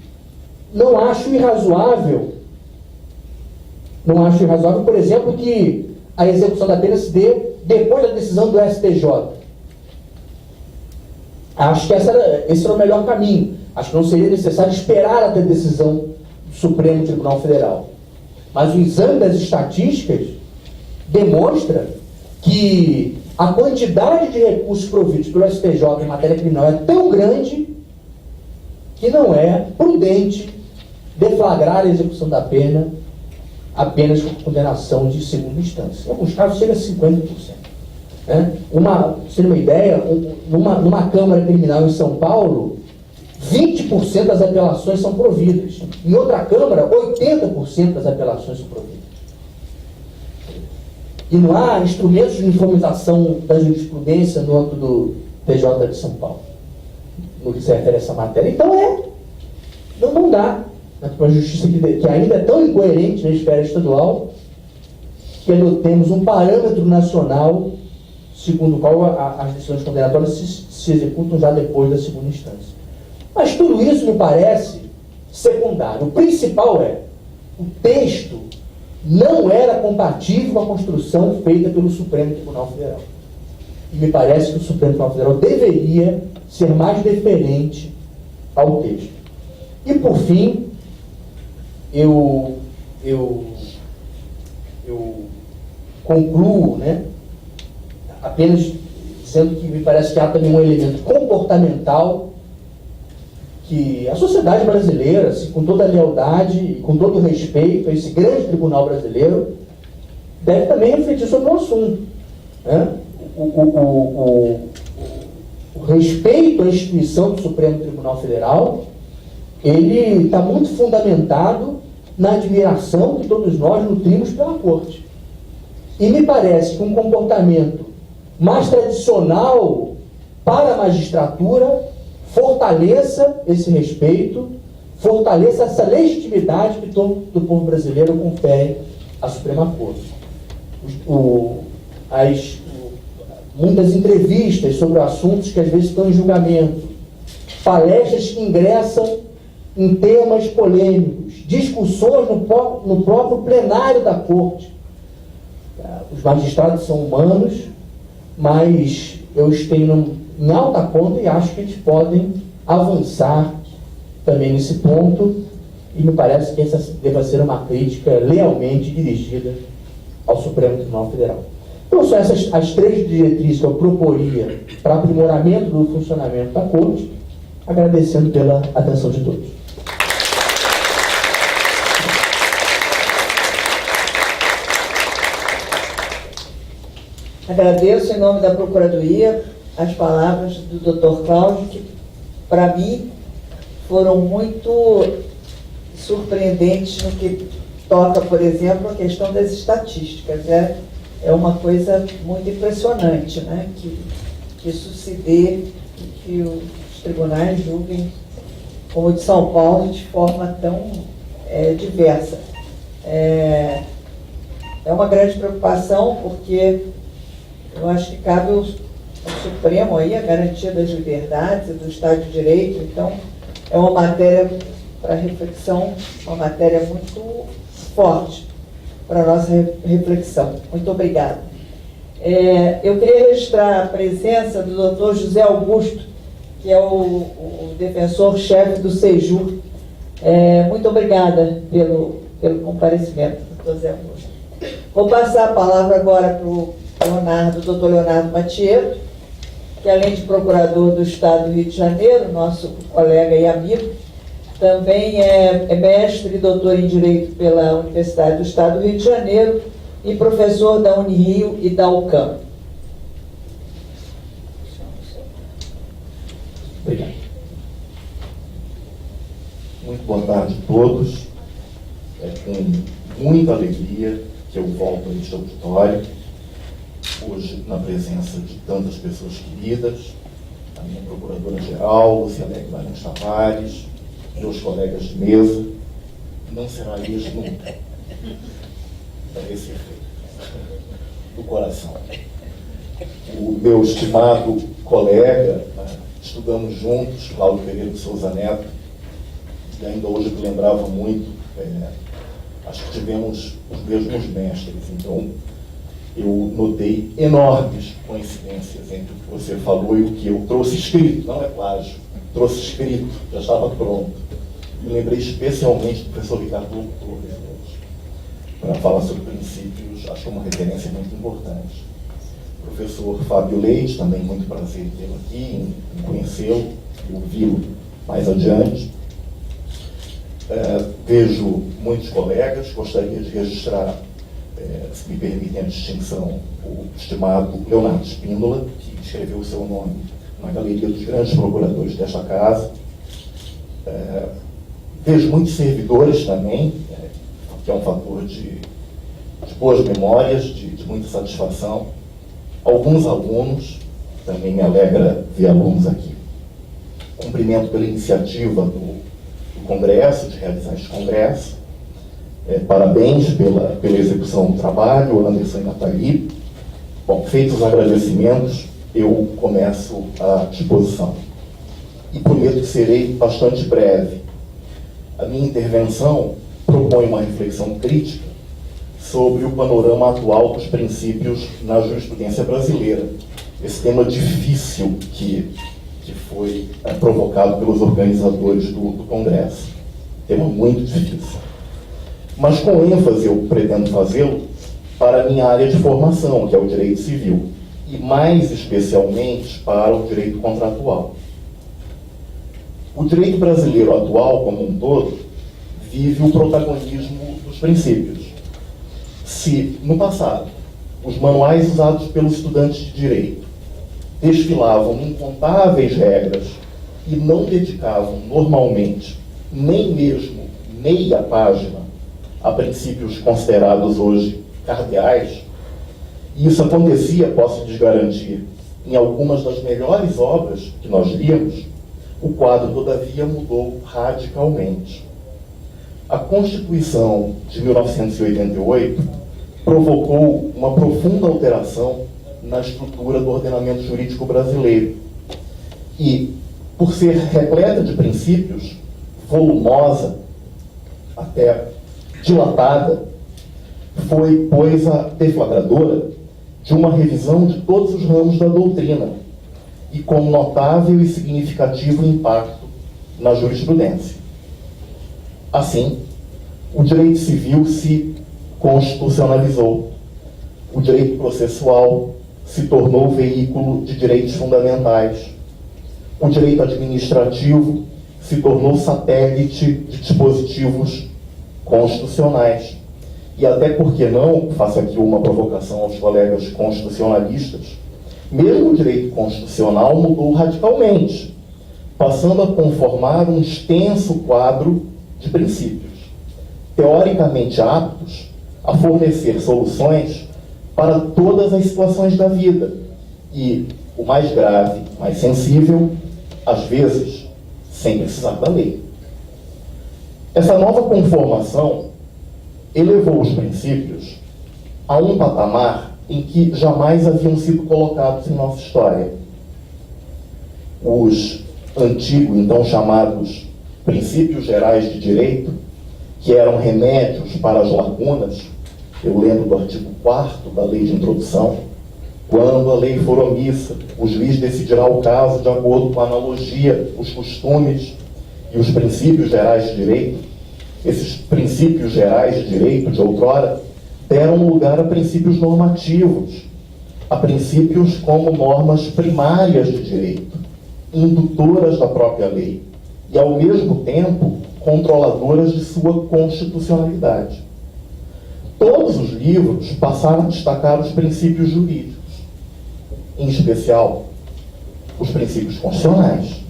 não acho irrazoável, por exemplo, que a execução da pena se dê depois da decisão do STJ. Acho que esse era o melhor caminho. Acho que não seria necessário esperar até a decisão do Supremo Tribunal Federal. Mas o exame das estatísticas demonstra que a quantidade de recursos providos pelo STJ em matéria criminal é tão grande que não é prudente deflagrar a execução da pena apenas com condenação de segunda instância. Em alguns casos chega a 50%. Pra você ter uma ideia, numa Câmara Criminal em São Paulo, 20% das apelações são providas. Em outra Câmara, 80% das apelações são providas. E não há instrumentos de uniformização da jurisprudência no âmbito do TJ de São Paulo, no que se refere a essa matéria. Então não dá. Uma justiça que ainda é tão incoerente na esfera estadual, que adotemos um parâmetro nacional segundo o qual as decisões condenatórias se executam já depois da segunda instância. Mas tudo isso me parece secundário. O principal o texto não era compatível com a construção feita pelo Supremo Tribunal Federal. E me parece que o Supremo Tribunal Federal deveria ser mais deferente ao texto. E, por fim, eu concluo, né, apenas dizendo que me parece que há também um elemento comportamental que a sociedade brasileira, assim, com toda a lealdade e com todo o respeito a esse grande tribunal brasileiro, deve também refletir sobre o assunto, né? O respeito à instituição do Supremo Tribunal Federal, ele está muito fundamentado na admiração que todos nós nutrimos pela Corte. E me parece que um comportamento mais tradicional para a magistratura fortaleça esse respeito, fortaleça essa legitimidade que todo o povo brasileiro confere à Suprema Corte. Muitas entrevistas sobre assuntos que às vezes estão em julgamento, palestras que ingressam em temas polêmicos, discussões no próprio plenário da Corte. Os magistrados são humanos, mas eu os tenho em alta conta e acho que eles podem avançar também nesse ponto, e me parece que essa deva ser uma crítica lealmente dirigida ao Supremo Tribunal Federal. Então, são essas as 3 diretrizes que eu proporia para aprimoramento do funcionamento da Corte, agradecendo pela atenção de todos. Agradeço em nome da Procuradoria as palavras do Dr. Cláudio, que para mim foram muito surpreendentes no que toca, por exemplo, a questão das estatísticas. É uma coisa muito impressionante, né? Que isso se dê, que os tribunais julguem, como o de São Paulo, de forma tão diversa. É uma grande preocupação, porque eu acho que cabe ao Supremo aí a garantia das liberdades e do Estado de Direito. Então, é uma matéria para reflexão, uma matéria muito forte para a nossa reflexão. Muito obrigada. Eu queria registrar a presença do Dr. José Augusto, que é o defensor-chefe do SEJUR. Muito obrigada pelo comparecimento, Dr. José Augusto. Vou passar a palavra agora para o Dr. Leonardo Mathieu, que além de procurador do Estado do Rio de Janeiro, nosso colega e amigo, também é mestre e doutor em Direito pela Universidade do Estado do Rio de Janeiro e professor da Unirio e da UCAM. Obrigado. Muito boa tarde a todos. É com muita alegria que eu volto a este auditório, hoje na presença de tantas pessoas queridas, a minha procuradora-geral, Luciana Guimarães Tavares, meus colegas de mesa. Não será isso nunca, para esse efeito, do coração. O meu estimado colega, estudamos juntos, Cláudio Pereira de Souza Neto, e ainda hoje me lembrava muito, acho que tivemos os mesmos mestres, então eu notei enormes coincidências entre o que você falou e o que eu trouxe escrito. Não é plágio, trouxe escrito, já estava pronto. Me lembrei especialmente do professor Ricardo Torres, para falar sobre princípios, acho que é uma referência muito importante. O professor Fábio Leite, também muito prazer em tê-lo aqui, em conhecê-lo e ouvi-lo mais adiante. Vejo muitos colegas, gostaria de registrar, se me permitem a distinção, o estimado Leonardo Spíndola, que escreveu o seu nome na galeria dos grandes procuradores desta casa. Vejo muitos servidores também, que é um fator de boas memórias, de muita satisfação. Alguns alunos, também me alegra ver alunos aqui. Cumprimento pela iniciativa do Congresso, de realizar este Congresso. Parabéns pela execução do trabalho, Anderson e Nathalie. Bom, feitos os agradecimentos, eu começo a exposição. E prometo que serei bastante breve. A minha intervenção propõe uma reflexão crítica sobre o panorama atual dos princípios na jurisprudência brasileira. Esse tema difícil que que foi provocado pelos organizadores do Congresso. Tema muito difícil. Mas com ênfase eu pretendo fazê-lo para a minha área de formação, que é o direito civil, e mais especialmente para o direito contratual. O direito brasileiro atual, como um todo, vive o protagonismo dos princípios. Se, no passado, os manuais usados pelos estudantes de direito desfilavam incontáveis regras e não dedicavam normalmente nem mesmo meia página a princípios considerados hoje cardeais, e isso acontecia, posso lhes garantir, em algumas das melhores obras que nós líamos, o quadro, todavia, mudou radicalmente. A Constituição de 1988 provocou uma profunda alteração na estrutura do ordenamento jurídico brasileiro. E, por ser repleta de princípios, volumosa, até dilatada, foi, pois, a deflagradora de uma revisão de todos os ramos da doutrina e com notável e significativo impacto na jurisprudência. Assim, o direito civil se constitucionalizou, o direito processual se tornou veículo de direitos fundamentais, o direito administrativo se tornou satélite de dispositivos constitucionais. E até porque não, faço aqui uma provocação aos colegas constitucionalistas, mesmo o direito constitucional mudou radicalmente, passando a conformar um extenso quadro de princípios, teoricamente aptos a fornecer soluções para todas as situações da vida e, o mais grave, mais sensível, às vezes, sem precisar da lei. Essa nova conformação elevou os princípios a um patamar em que jamais haviam sido colocados em nossa história. Os antigos, então chamados princípios gerais de direito, que eram remédios para as lacunas, eu lembro do artigo 4º da Lei de Introdução, quando a lei for omissa, o juiz decidirá o caso de acordo com a analogia, os costumes e os princípios gerais de direito. Esses princípios gerais de direito de outrora deram lugar a princípios normativos, a princípios como normas primárias de direito, indutoras da própria lei e, ao mesmo tempo, controladoras de sua constitucionalidade. Todos os livros passaram a destacar os princípios jurídicos, em especial os princípios constitucionais.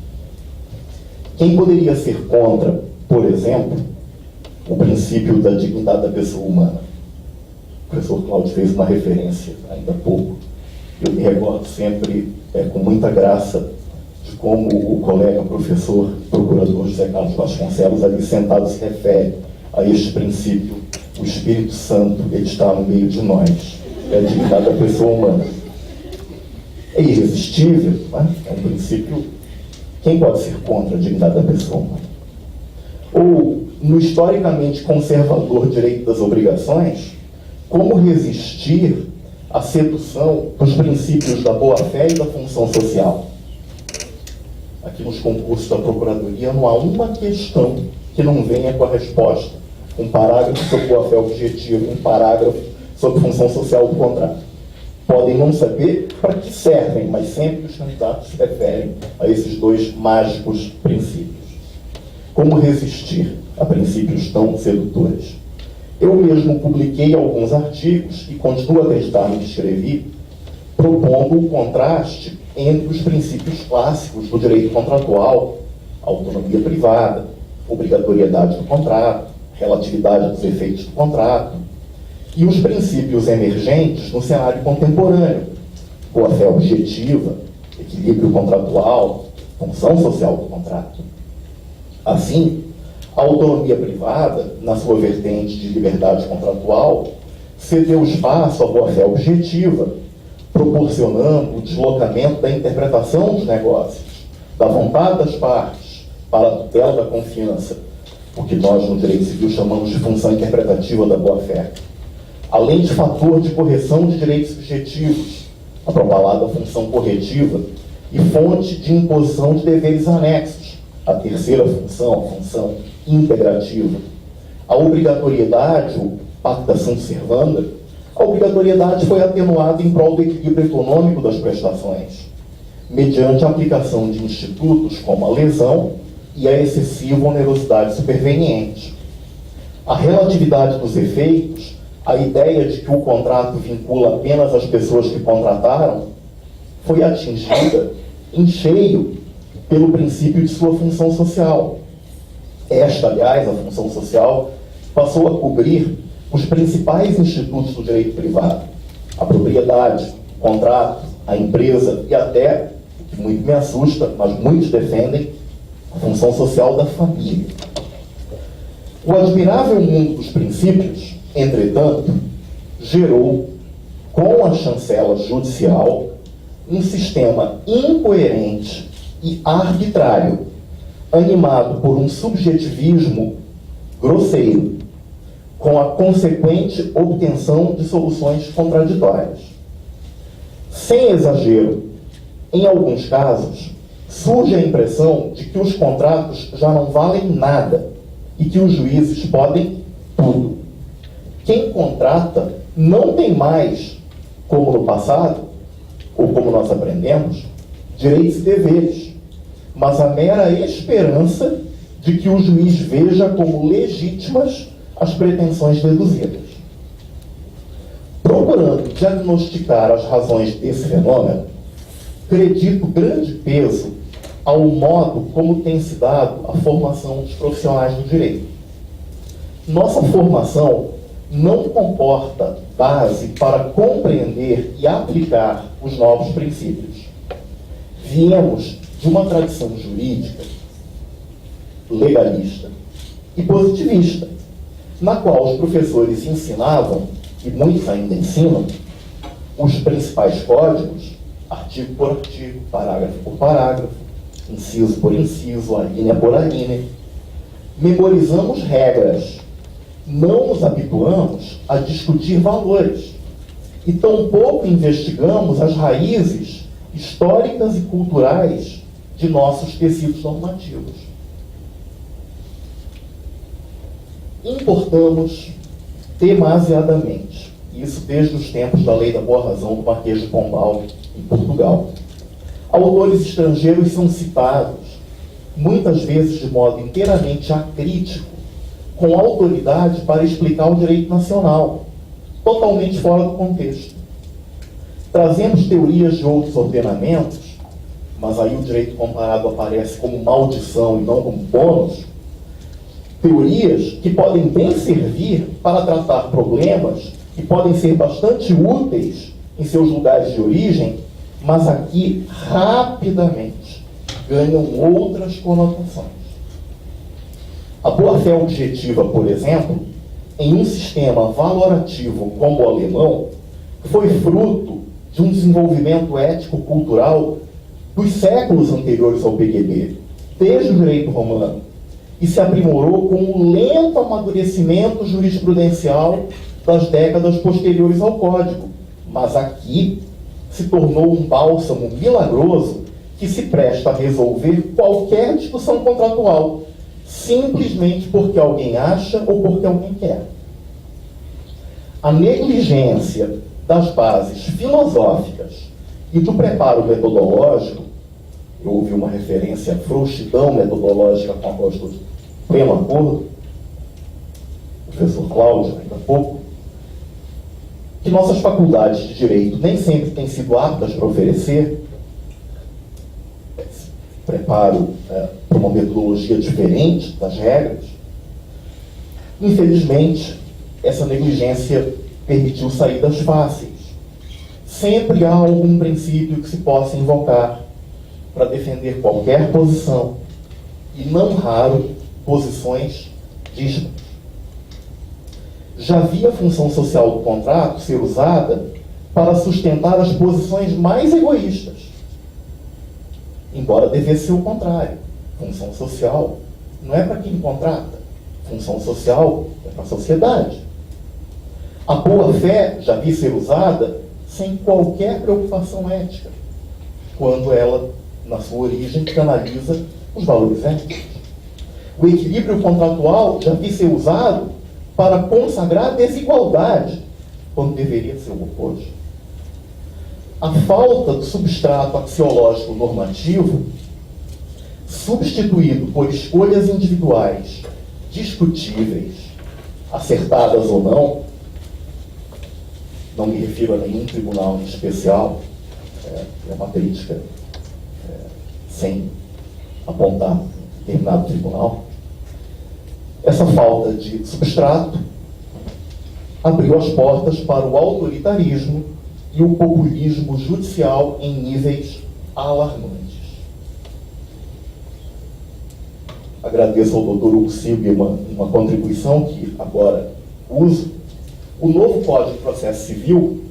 Quem poderia ser contra, por exemplo, o princípio da dignidade da pessoa humana? O professor Cláudio fez uma referência ainda há pouco. Eu me recordo sempre, com muita graça, de como o colega professor procurador José Carlos Vasconcelos, ali sentado, se refere a este princípio: o Espírito Santo, ele está no meio de nós. É a dignidade da pessoa humana. É irresistível, né? É um princípio. Quem pode ser contra a dignidade da pessoa humana? Ou, no historicamente conservador direito das obrigações, como resistir à sedução dos princípios da boa-fé e da função social? Aqui nos concursos da Procuradoria não há uma questão que não venha com a resposta. Um parágrafo sobre boa-fé objetiva, um parágrafo sobre função social do contrato. Podem não saber para que servem, mas sempre os candidatos se referem a esses dois mágicos princípios. Como resistir a princípios tão sedutores? Eu mesmo publiquei alguns artigos e continuo a acreditar no que escrevi, propondo o contraste entre os princípios clássicos do direito contratual, autonomia privada, obrigatoriedade do contrato, relatividade dos efeitos do contrato, e os princípios emergentes no cenário contemporâneo, boa-fé objetiva, equilíbrio contratual, função social do contrato. Assim, a autonomia privada, na sua vertente de liberdade contratual, cedeu espaço à boa-fé objetiva, proporcionando o deslocamento da interpretação dos negócios, da vontade das partes, para a tutela da confiança, o que nós no direito civil chamamos de função interpretativa da boa-fé, além de fator de correção de direitos subjetivos, a propalada função corretiva, e fonte de imposição de deveres anexos. A terceira função, a função integrativa. A obrigatoriedade, o pacta sunt servanda, a obrigatoriedade foi atenuada em prol do equilíbrio econômico das prestações, mediante a aplicação de institutos como a lesão e a excessiva onerosidade superveniente. A relatividade dos efeitos, a ideia de que o contrato vincula apenas as pessoas que contrataram, foi atingida em cheio pelo princípio de sua função social. Esta, aliás, a função social, passou a cobrir os principais institutos do direito privado: a propriedade, o contrato, a empresa e até, o que muito me assusta, mas muitos defendem, a função social da família. O admirável mundo dos princípios, entretanto, gerou, com a chancela judicial, um sistema incoerente e arbitrário, animado por um subjetivismo grosseiro, com a consequente obtenção de soluções contraditórias. Sem exagero, em alguns casos, surge a impressão de que os contratos já não valem nada e que os juízes podem tudo. Quem contrata não tem mais, como no passado, ou como nós aprendemos, direitos e deveres, mas a mera esperança de que o juiz veja como legítimas as pretensões deduzidas. Procurando diagnosticar as razões desse fenômeno, acredito grande peso ao modo como tem se dado a formação dos profissionais do direito. Nossa formação não comporta base para compreender e aplicar os novos princípios. Viemos de uma tradição jurídica legalista e positivista, na qual os professores ensinavam, e muitos ainda ensinam, os principais códigos, artigo por artigo, parágrafo por parágrafo, inciso por inciso, alínea por alínea. Memorizamos regras, não nos habituamos a discutir valores e tampouco investigamos as raízes históricas e culturais de nossos tecidos normativos. Importamos demasiadamente, isso desde os tempos da Lei da Boa Razão do Marquês de Pombal, em Portugal. Autores estrangeiros são citados, muitas vezes de modo inteiramente acrítico, com autoridade para explicar o direito nacional, totalmente fora do contexto. Trazemos teorias de outros ordenamentos, mas aí o direito comparado aparece como maldição e não como bônus. Teorias que podem bem servir para tratar problemas e podem ser bastante úteis em seus lugares de origem, mas aqui rapidamente ganham outras conotações. A boa-fé objetiva, por exemplo, em um sistema valorativo como o alemão, foi fruto de um desenvolvimento ético-cultural dos séculos anteriores ao PQB, desde o direito romano, e se aprimorou com um lento amadurecimento jurisprudencial das décadas posteriores ao Código, mas aqui se tornou um bálsamo milagroso que se presta a resolver qualquer discussão contratual, simplesmente porque alguém acha ou porque alguém quer. A negligência das bases filosóficas e do preparo metodológico, eu ouvi uma referência à frouxidão metodológica com a qual estou de pleno acordo, o professor Cláudio, ainda há pouco, que nossas faculdades de direito nem sempre têm sido aptas para oferecer preparo para uma metodologia diferente das regras. Infelizmente, essa negligência permitiu saídas fáceis. Sempre há algum princípio que se possa invocar para defender qualquer posição, e não raro posições díspares. Já vi a função social do contrato ser usada para sustentar as posições mais egoístas, embora devesse ser o contrário. Função social não é para quem contrata, função social é para a sociedade. A boa-fé já vi ser usada sem qualquer preocupação ética, quando ela na sua origem, que analisa os valores éticos. O equilíbrio contratual já vi ser usado para consagrar a desigualdade, quando deveria ser o oposto. A falta do substrato axiológico normativo, substituído por escolhas individuais discutíveis, acertadas ou não me refiro a nenhum tribunal em especial, é uma crítica sem apontar determinado tribunal. Essa falta de substrato abriu as portas para o autoritarismo e o populismo judicial em níveis alarmantes. Agradeço ao Dr. Hugo Silva uma contribuição que agora uso. O novo Código de Processo Civil,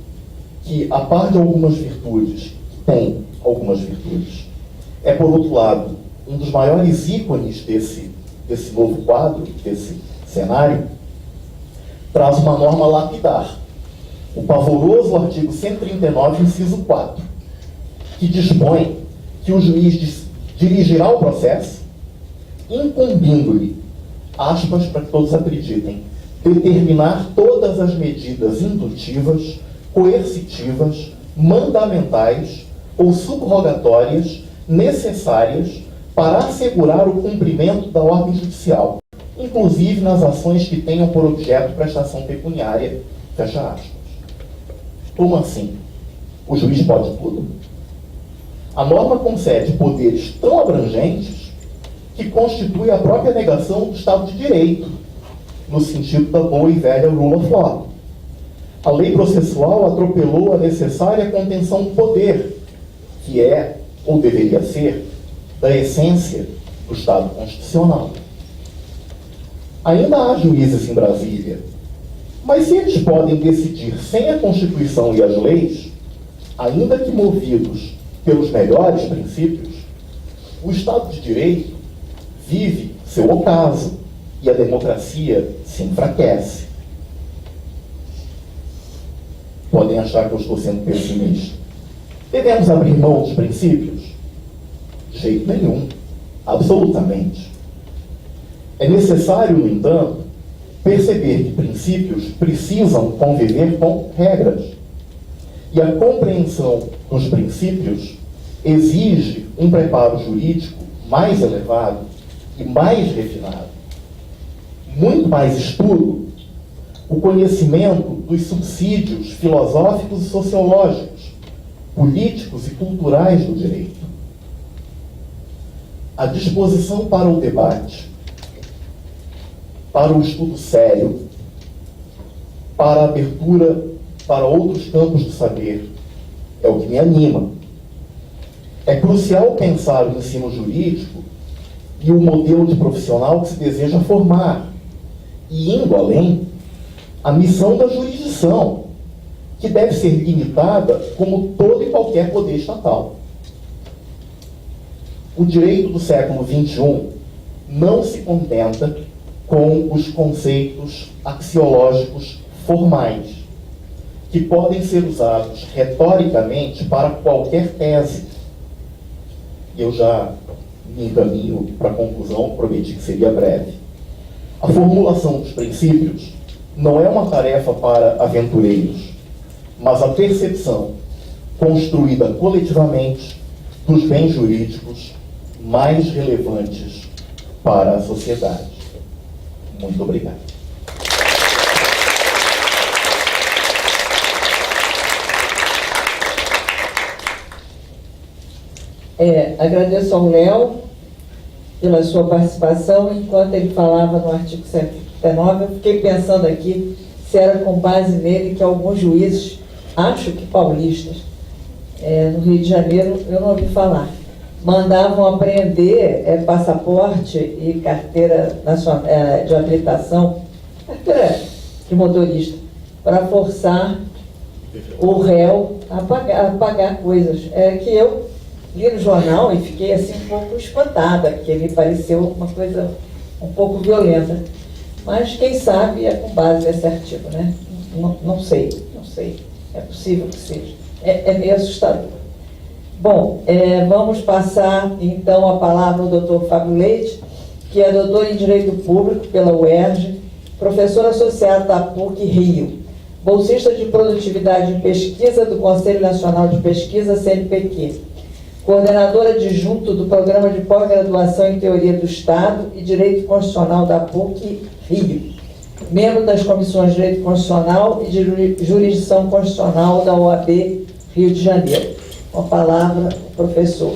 que, a par de algumas virtudes, tem algumas virtudes, é, por outro lado, um dos maiores ícones desse novo quadro, desse cenário, traz uma norma lapidar, o pavoroso artigo 139, inciso 4, que dispõe que o juiz dirigirá o processo, incumbindo-lhe, aspas para que todos acreditem, determinar todas as medidas indutivas, coercitivas, mandamentais ou subrogatórias necessárias para assegurar o cumprimento da ordem judicial, inclusive nas ações que tenham por objeto prestação pecuniária, fecha aspas. Como assim? O juiz pode tudo? A norma concede poderes tão abrangentes que constitui a própria negação do Estado de Direito, no sentido da boa e velha rule of law. A lei processual atropelou a necessária contenção do poder, que é, ou deveria ser, da essência do Estado constitucional. Ainda há juízes em Brasília, mas se eles podem decidir sem a Constituição e as leis, ainda que movidos pelos melhores princípios, o Estado de Direito vive seu ocaso e a democracia se enfraquece. Podem achar que eu estou sendo pessimista. Devemos abrir mão dos princípios? De jeito nenhum. Absolutamente. É necessário, no entanto, perceber que princípios precisam conviver com regras. E a compreensão dos princípios exige um preparo jurídico mais elevado e mais refinado. Muito mais estudo, o conhecimento dos subsídios filosóficos e sociológicos, políticos e culturais do direito. A disposição para o debate, para o estudo sério, para a abertura para outros campos do saber, é o que me anima. É crucial pensar o ensino jurídico e o modelo de profissional que se deseja formar, e, indo além, a missão da jurisdição, que deve ser limitada como todo e qualquer poder estatal. O direito do século XXI não se contenta com os conceitos axiológicos formais, que podem ser usados retoricamente para qualquer tese. Eu já me encaminho para a conclusão, prometi que seria breve. A formulação dos princípios não é uma tarefa para aventureiros, mas a percepção construída coletivamente dos bens jurídicos mais relevantes para a sociedade. Muito obrigado. Agradeço ao Léo pela sua participação. Enquanto ele falava no artigo 139, eu fiquei pensando aqui se era com base nele que alguns juízes, acho que paulistas, no Rio de Janeiro, eu não ouvi falar, mandavam apreender passaporte e carteira nacional, de habilitação, carteira de motorista, para forçar o réu a pagar coisas. Que eu li no jornal e fiquei assim um pouco espantada, porque me pareceu uma coisa um pouco violenta. Mas quem sabe é com base nesse artigo, né? Não sei. É possível que seja. É meio assustador. Bom, vamos passar então a palavra ao Dr. Fábio Leite, que é doutor em Direito Público pela UERJ, professor associado da PUC Rio, bolsista de Produtividade e Pesquisa do Conselho Nacional de Pesquisa, CNPq, coordenador adjunto do Programa de Pós-Graduação em Teoria do Estado e Direito Constitucional da PUC Rio, membro das comissões de Direito Constitucional e de Jurisdição Constitucional da OAB Rio de Janeiro. Com a palavra, professor.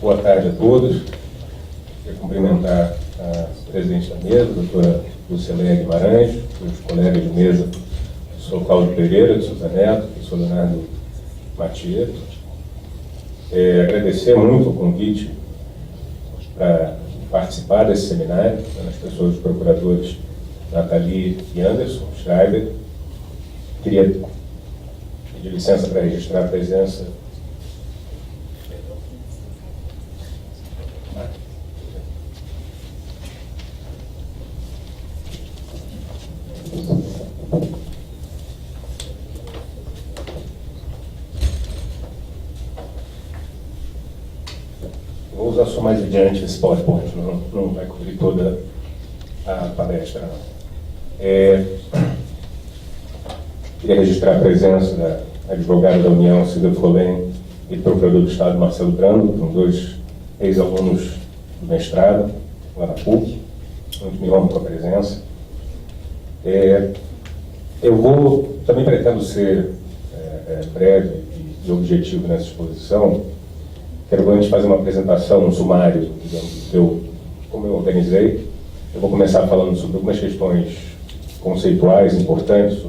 Boa tarde a todos. Quero cumprimentar a presidente da mesa, a doutora Lucilene Guimarães, os colegas de mesa, o professor Cláudio Pereira, de Souza Neto, o professor Leonardo Matieto. Agradecer muito o convite para participar desse seminário, as pessoas, os procuradores Nathalie e Anderson Schreiber. Queria pedir licença para registrar a presença. Vou usar só mais adiante esse PowerPoint, não vai cobrir toda a palestra. Queria registrar a presença da advogada da União, Cida Folém, e do procurador do Estado, Marcelo Brando, com dois ex-alunos do mestrado, lá na PUC. Muito me honro com a presença. Eu também pretendo ser breve e objetivo nessa exposição. Quero antes fazer uma apresentação, um sumário, digamos, como eu organizei. Eu vou começar falando sobre algumas questões conceituais importantes,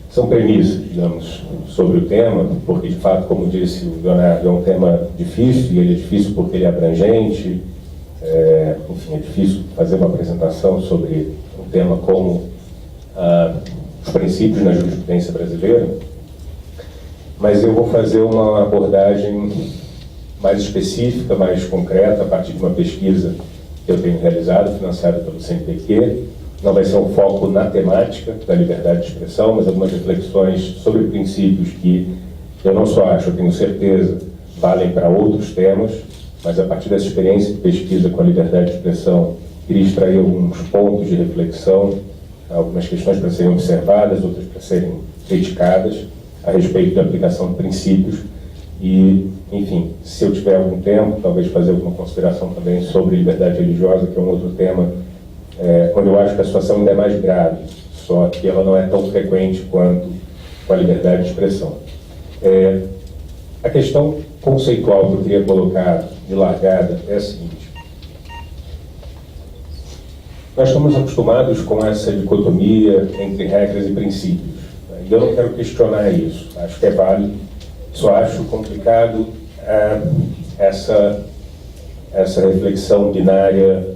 são premissas, digamos, sobre o tema, porque, de fato, como disse o Leonardo, é um tema difícil, e ele é difícil porque ele é abrangente. Enfim, é difícil fazer uma apresentação sobre um tema como os princípios na jurisprudência brasileira. Mas eu vou fazer uma abordagem mais específica, mais concreta, a partir de uma pesquisa que eu tenho realizado, financiada pelo CNPq. Não vai ser um foco na temática da liberdade de expressão, mas algumas reflexões sobre princípios que eu não só acho, eu tenho certeza, valem para outros temas, mas a partir dessa experiência de pesquisa com a liberdade de expressão, queria extrair alguns pontos de reflexão, algumas questões para serem observadas, outras para serem criticadas, a respeito da aplicação de princípios e, enfim, se eu tiver algum tempo, talvez fazer alguma consideração também sobre liberdade religiosa, que é um outro tema onde eu acho que a situação ainda é mais grave, só que ela não é tão frequente quanto com a liberdade de expressão. A questão conceitual que eu queria colocar de largada é a seguinte. Nós estamos acostumados com essa dicotomia entre regras e princípios. E eu não quero questionar isso, acho que é válido, só acho complicado essa reflexão binária,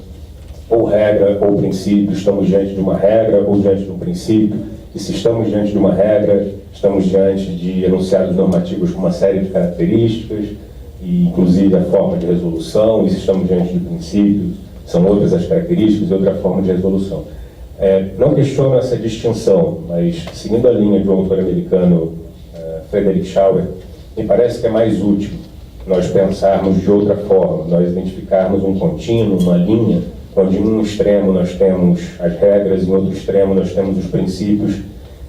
ou regra ou princípio, estamos diante de uma regra ou diante de um princípio, e se estamos diante de uma regra, estamos diante de enunciados normativos com uma série de características, e inclusive a forma de resolução, e se estamos diante de princípios, são outras as características e outra forma de resolução. Não questiono essa distinção, mas seguindo a linha de um autor americano, Frederick Schauer, me parece que é mais útil nós pensarmos de outra forma, nós identificarmos um contínuo, uma linha, onde em um extremo nós temos as regras, em outro extremo nós temos os princípios,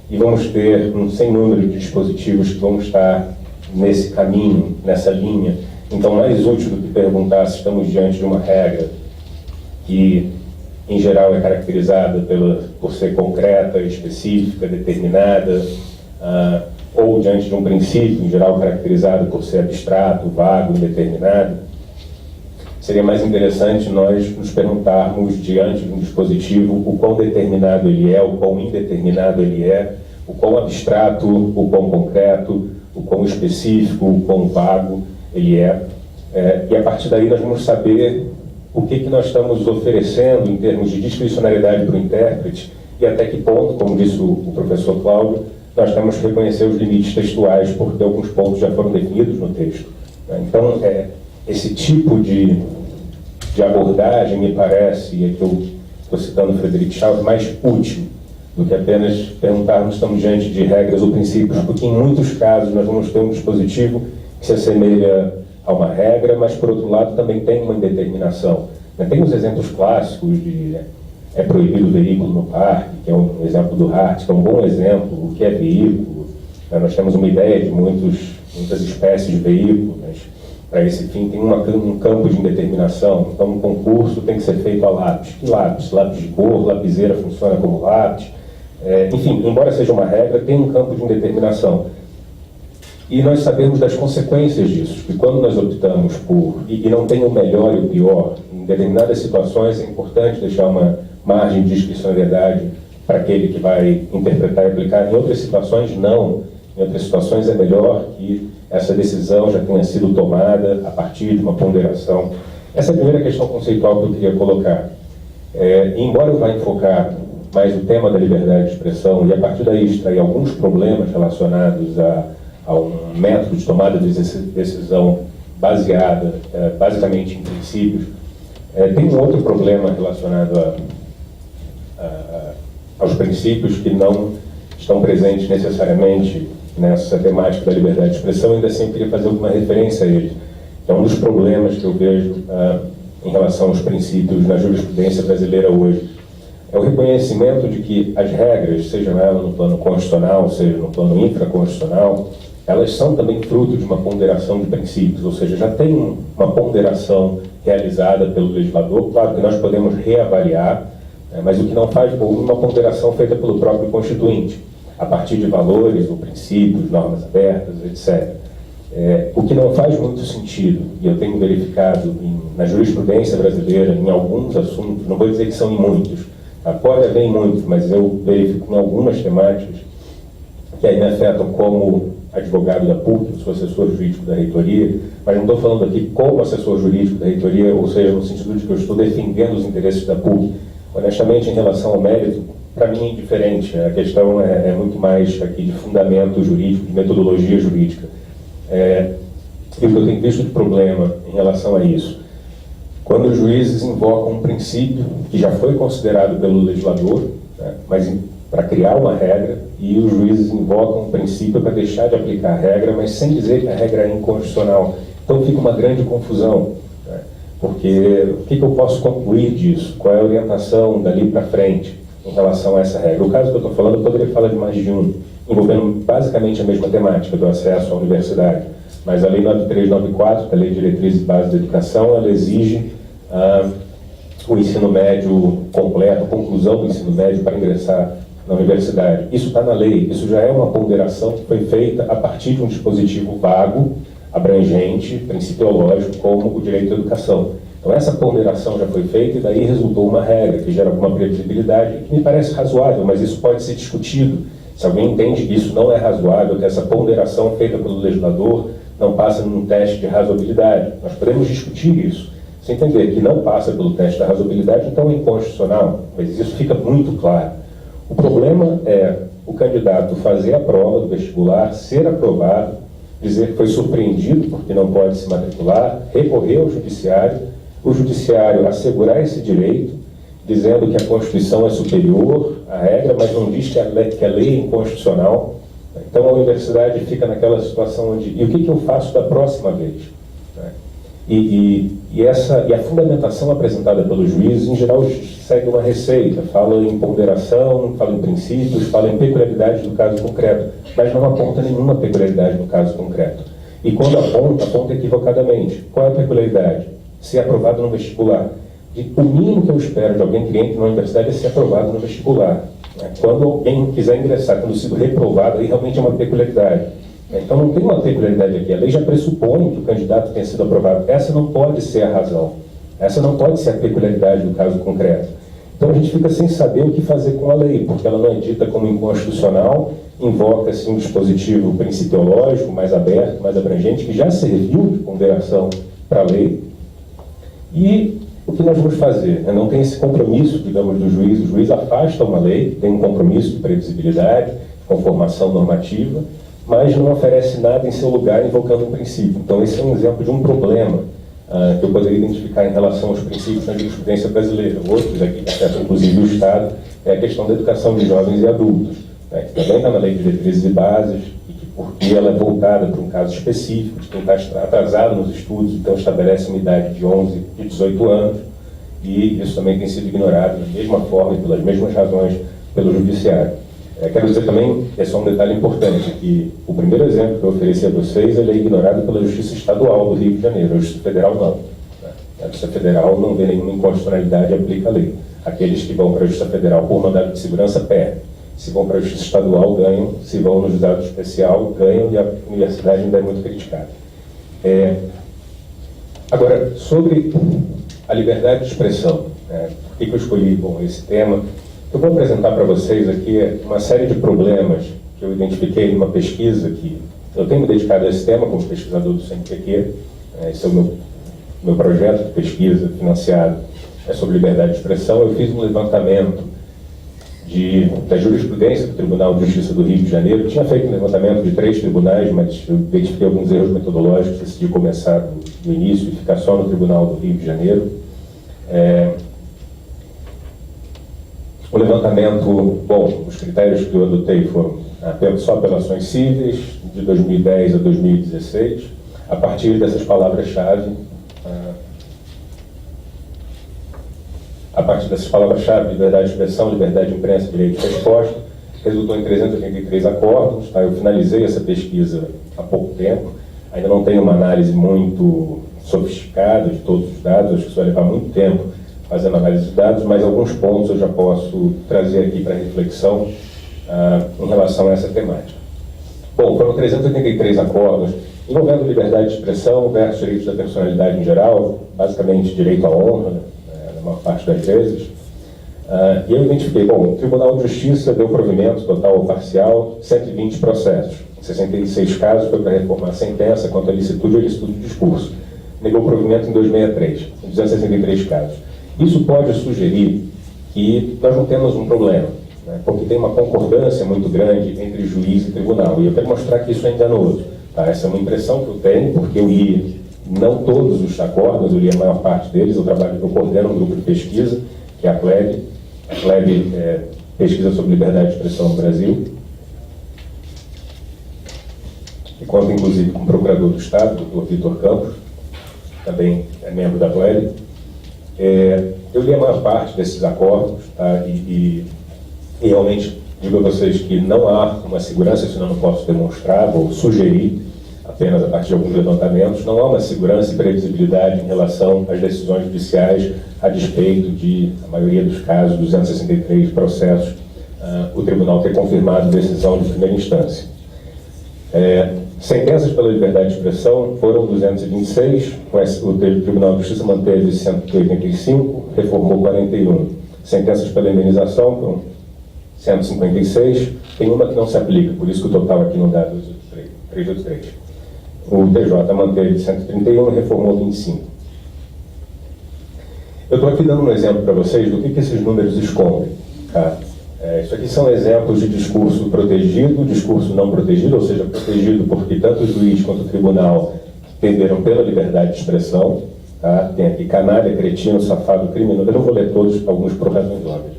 e vamos ter um sem número de dispositivos que vão estar nesse caminho, nessa linha. Então, mais útil do que perguntar se estamos diante de uma regra que, em geral, é caracterizada por ser concreta, específica, determinada, ou diante de um princípio, em geral, caracterizado por ser abstrato, vago, indeterminado, seria mais interessante nós nos perguntarmos, diante de um dispositivo, o quão determinado ele é, o quão indeterminado ele é, o quão abstrato, o quão concreto, o quão específico, o quão vago ele é. E a partir daí nós vamos saber o que nós estamos oferecendo em termos de discricionariedade para o intérprete e até que ponto, como disse o professor Cláudio, nós temos que reconhecer os limites textuais, porque alguns pontos já foram definidos no texto. Então, esse tipo de abordagem me parece, e aqui eu estou citando o Frederic Chauvet, mais útil do que apenas perguntarmos se estamos diante de regras ou princípios, porque em muitos casos nós vamos ter um dispositivo que se assemelha a uma regra, mas por outro lado também tem uma indeterminação. Tem os exemplos clássicos de é proibido o veículo no parque, que é um exemplo do Hart, que é um bom exemplo, o que é veículo. Nós temos uma ideia de muitas espécies de veículos, mas para esse fim tem um campo de indeterminação. Então, um concurso tem que ser feito a lápis. Que lápis? Lápis de cor, lapiseira funciona como lápis. Enfim, embora seja uma regra, tem um campo de indeterminação. E nós sabemos das consequências disso, que quando nós optamos por, e não tem o melhor e o pior, em determinadas situações é importante deixar uma margem de discricionariedade para aquele que vai interpretar e aplicar. Em outras situações, não. Em outras situações é melhor que essa decisão já tenha sido tomada a partir de uma ponderação. Essa é a primeira questão conceitual que eu queria colocar. Embora eu vá enfocar mais o tema da liberdade de expressão e a partir daí extrair alguns problemas relacionados a um método de tomada de decisão baseada basicamente em princípios, tem um outro problema relacionado aos princípios que não estão presentes necessariamente nessa temática da liberdade de expressão. Ainda assim eu queria fazer alguma referência a eles. É um dos problemas que eu vejo em relação aos princípios na jurisprudência brasileira hoje. É o reconhecimento de que as regras, seja ela no plano constitucional, seja no plano infraconstitucional, elas são também fruto de uma ponderação de princípios, ou seja, já tem uma ponderação realizada pelo legislador. Claro que nós podemos reavaliar, mas o que não faz uma ponderação feita pelo próprio Constituinte, a partir de valores ou princípios, normas abertas, etc. O que não faz muito sentido, e eu tenho verificado na jurisprudência brasileira, em alguns assuntos, não vou dizer que são em muitos, pode haver em muitos, mas eu verifico em algumas temáticas que aí me afetam como advogado da PUC, sou assessor jurídico da reitoria, mas não estou falando aqui como assessor jurídico da reitoria, ou seja, no sentido de que eu estou defendendo os interesses da PUC. Honestamente, em relação ao mérito, para mim é indiferente. A questão é muito mais aqui de fundamento jurídico, de metodologia jurídica. E o que eu tenho visto de problema em relação a isso, quando os juízes invocam um princípio que já foi considerado pelo legislador, mas para criar uma regra, e os juízes invocam um princípio para deixar de aplicar a regra, mas sem dizer que a regra é inconstitucional. Então fica uma grande confusão, porque o que eu posso concluir disso? Qual é a orientação dali para frente em relação a essa regra? O caso que eu estou falando, eu poderia falar de mais de um, envolvendo basicamente a mesma temática do acesso à universidade. Mas a Lei 9394, que é a Lei de Diretrizes e Bases da Educação, ela exige o ensino médio completo, a conclusão do ensino médio para ingressar na universidade. Isso está na lei, isso já é uma ponderação que foi feita a partir de um dispositivo vago, abrangente, principiológico, como o direito à educação. Então essa ponderação já foi feita e daí resultou uma regra que gera alguma previsibilidade, que me parece razoável, mas isso pode ser discutido. Se alguém entende que isso não é razoável, que essa ponderação feita pelo legislador não passa num teste de razoabilidade, nós podemos discutir isso. Se entender que não passa pelo teste da razoabilidade, então é inconstitucional, mas isso fica muito claro. O problema é o candidato fazer a prova do vestibular, ser aprovado, dizer que foi surpreendido porque não pode se matricular, recorrer ao judiciário, o judiciário assegurar esse direito, dizendo que a Constituição é superior à regra, mas não diz que a lei é inconstitucional. Então a universidade fica naquela situação onde, e o que eu faço da próxima vez? E a fundamentação apresentada pelos juízes, em geral, segue uma receita, fala em ponderação, fala em princípios, fala em peculiaridades do caso concreto, mas não aponta nenhuma peculiaridade no caso concreto. E quando aponta equivocadamente. Qual é a peculiaridade? Ser aprovado no vestibular. E o mínimo que eu espero de alguém que entre na universidade é ser aprovado no vestibular. Quando alguém quiser ingressar, tendo sido reprovado, aí realmente é uma peculiaridade. Então não tem uma peculiaridade aqui. A lei já pressupõe que o candidato tenha sido aprovado. Essa não pode ser a razão. Essa não pode ser a peculiaridade do caso concreto. Então a gente fica sem saber o que fazer com a lei, porque ela não é dita como inconstitucional, invoca-se um dispositivo principiológico mais aberto, mais abrangente, que já serviu de ponderação para a lei. E o que nós vamos fazer? Não tem esse compromisso, digamos, do juiz. O juiz afasta uma lei, tem um compromisso de previsibilidade, conformação normativa, mas não oferece nada em seu lugar invocando um princípio. Então esse é um exemplo de um problema que eu poderia identificar em relação aos princípios da jurisprudência brasileira. Outros aqui que afetam inclusive o Estado é a questão da educação de jovens e adultos, né, que também está na Lei de Diretrizes e Bases, e que porque ela é voltada para um caso específico, de quem está atrasado nos estudos, então estabelece uma idade de 11 e 18 anos, e isso também tem sido ignorado da mesma forma e pelas mesmas razões pelo Judiciário. Quero dizer também, é só um detalhe importante, que o primeiro exemplo que eu ofereci a vocês, ele é ignorado pela Justiça Estadual do Rio de Janeiro, a Justiça Federal não. A Justiça Federal não vê nenhuma inconstitucionalidade e aplica a lei. Aqueles que vão para a Justiça Federal por mandado de segurança perdem. Se vão para a Justiça Estadual, ganham. Se vão no Juizado Especial, ganham, e a universidade ainda é muito criticada. Agora, sobre a liberdade de expressão, por que eu escolhi esse tema? Eu vou apresentar para vocês aqui uma série de problemas que eu identifiquei numa pesquisa que eu tenho me dedicado a esse tema como pesquisador do CNPq. Esse é o meu projeto de pesquisa financiado sobre liberdade de expressão. Eu fiz um levantamento da jurisprudência do Tribunal de Justiça do Rio de Janeiro. Eu tinha feito um levantamento de 3 tribunais, mas eu identifiquei alguns erros metodológicos, decidi começar do início e ficar só no Tribunal do Rio de Janeiro. O levantamento, os critérios que eu adotei foram só apelações cíveis, de 2010 a 2016, a partir dessas palavras-chave, liberdade de expressão, liberdade de imprensa, direito de resposta, resultou em 383 acordos. Eu finalizei essa pesquisa há pouco tempo, ainda não tenho uma análise muito sofisticada de todos os dados, acho que isso vai levar muito tempo fazendo análise de dados, mas alguns pontos eu já posso trazer aqui para reflexão em relação a essa temática. Foram 383 acordos envolvendo liberdade de expressão versus direitos da personalidade em geral, basicamente direito à honra, na maior parte das vezes. E eu identifiquei, o Tribunal de Justiça deu provimento total ou parcial, 120 processos. Em 66 casos foi para reformar a sentença quanto à licitude ou ilicitude do discurso. Negou provimento em 263, em 263 casos. Isso pode sugerir que nós não temos um problema, porque tem uma concordância muito grande entre juiz e tribunal. E eu quero mostrar que isso é enganoso. Essa é uma impressão que eu tenho, porque eu li não todos os acordos, eu li a maior parte deles. Eu coordeno um grupo de pesquisa, que é a CLEB. A CLEB pesquisa sobre liberdade de expressão no Brasil. E conta, inclusive, com o procurador do Estado, o Dr. Vitor Campos, também é membro da CLEB. Eu li a maior parte desses acordos, e realmente digo a vocês que não há uma segurança, senão não posso demonstrar, vou sugerir apenas a partir de alguns levantamentos, não há uma segurança e previsibilidade em relação às decisões judiciais a despeito de, a maioria dos casos, 263 processos, o tribunal ter confirmado decisão de primeira instância. Sentenças pela liberdade de expressão foram 226, o Tribunal de Justiça manteve 185, reformou 41. Sentenças pela indenização foram 156, tem uma que não se aplica, por isso que o total aqui não dá 383. O TJ manteve 131 e reformou 25. Eu estou aqui dando um exemplo para vocês do que esses números escondem. Isso aqui são exemplos de discurso protegido, discurso não protegido, ou seja, protegido porque tanto o juiz quanto o tribunal entenderam pela liberdade de expressão. Tem aqui canalha, cretino, safado, criminoso. Eu não vou ler todos, alguns por razões óbvias.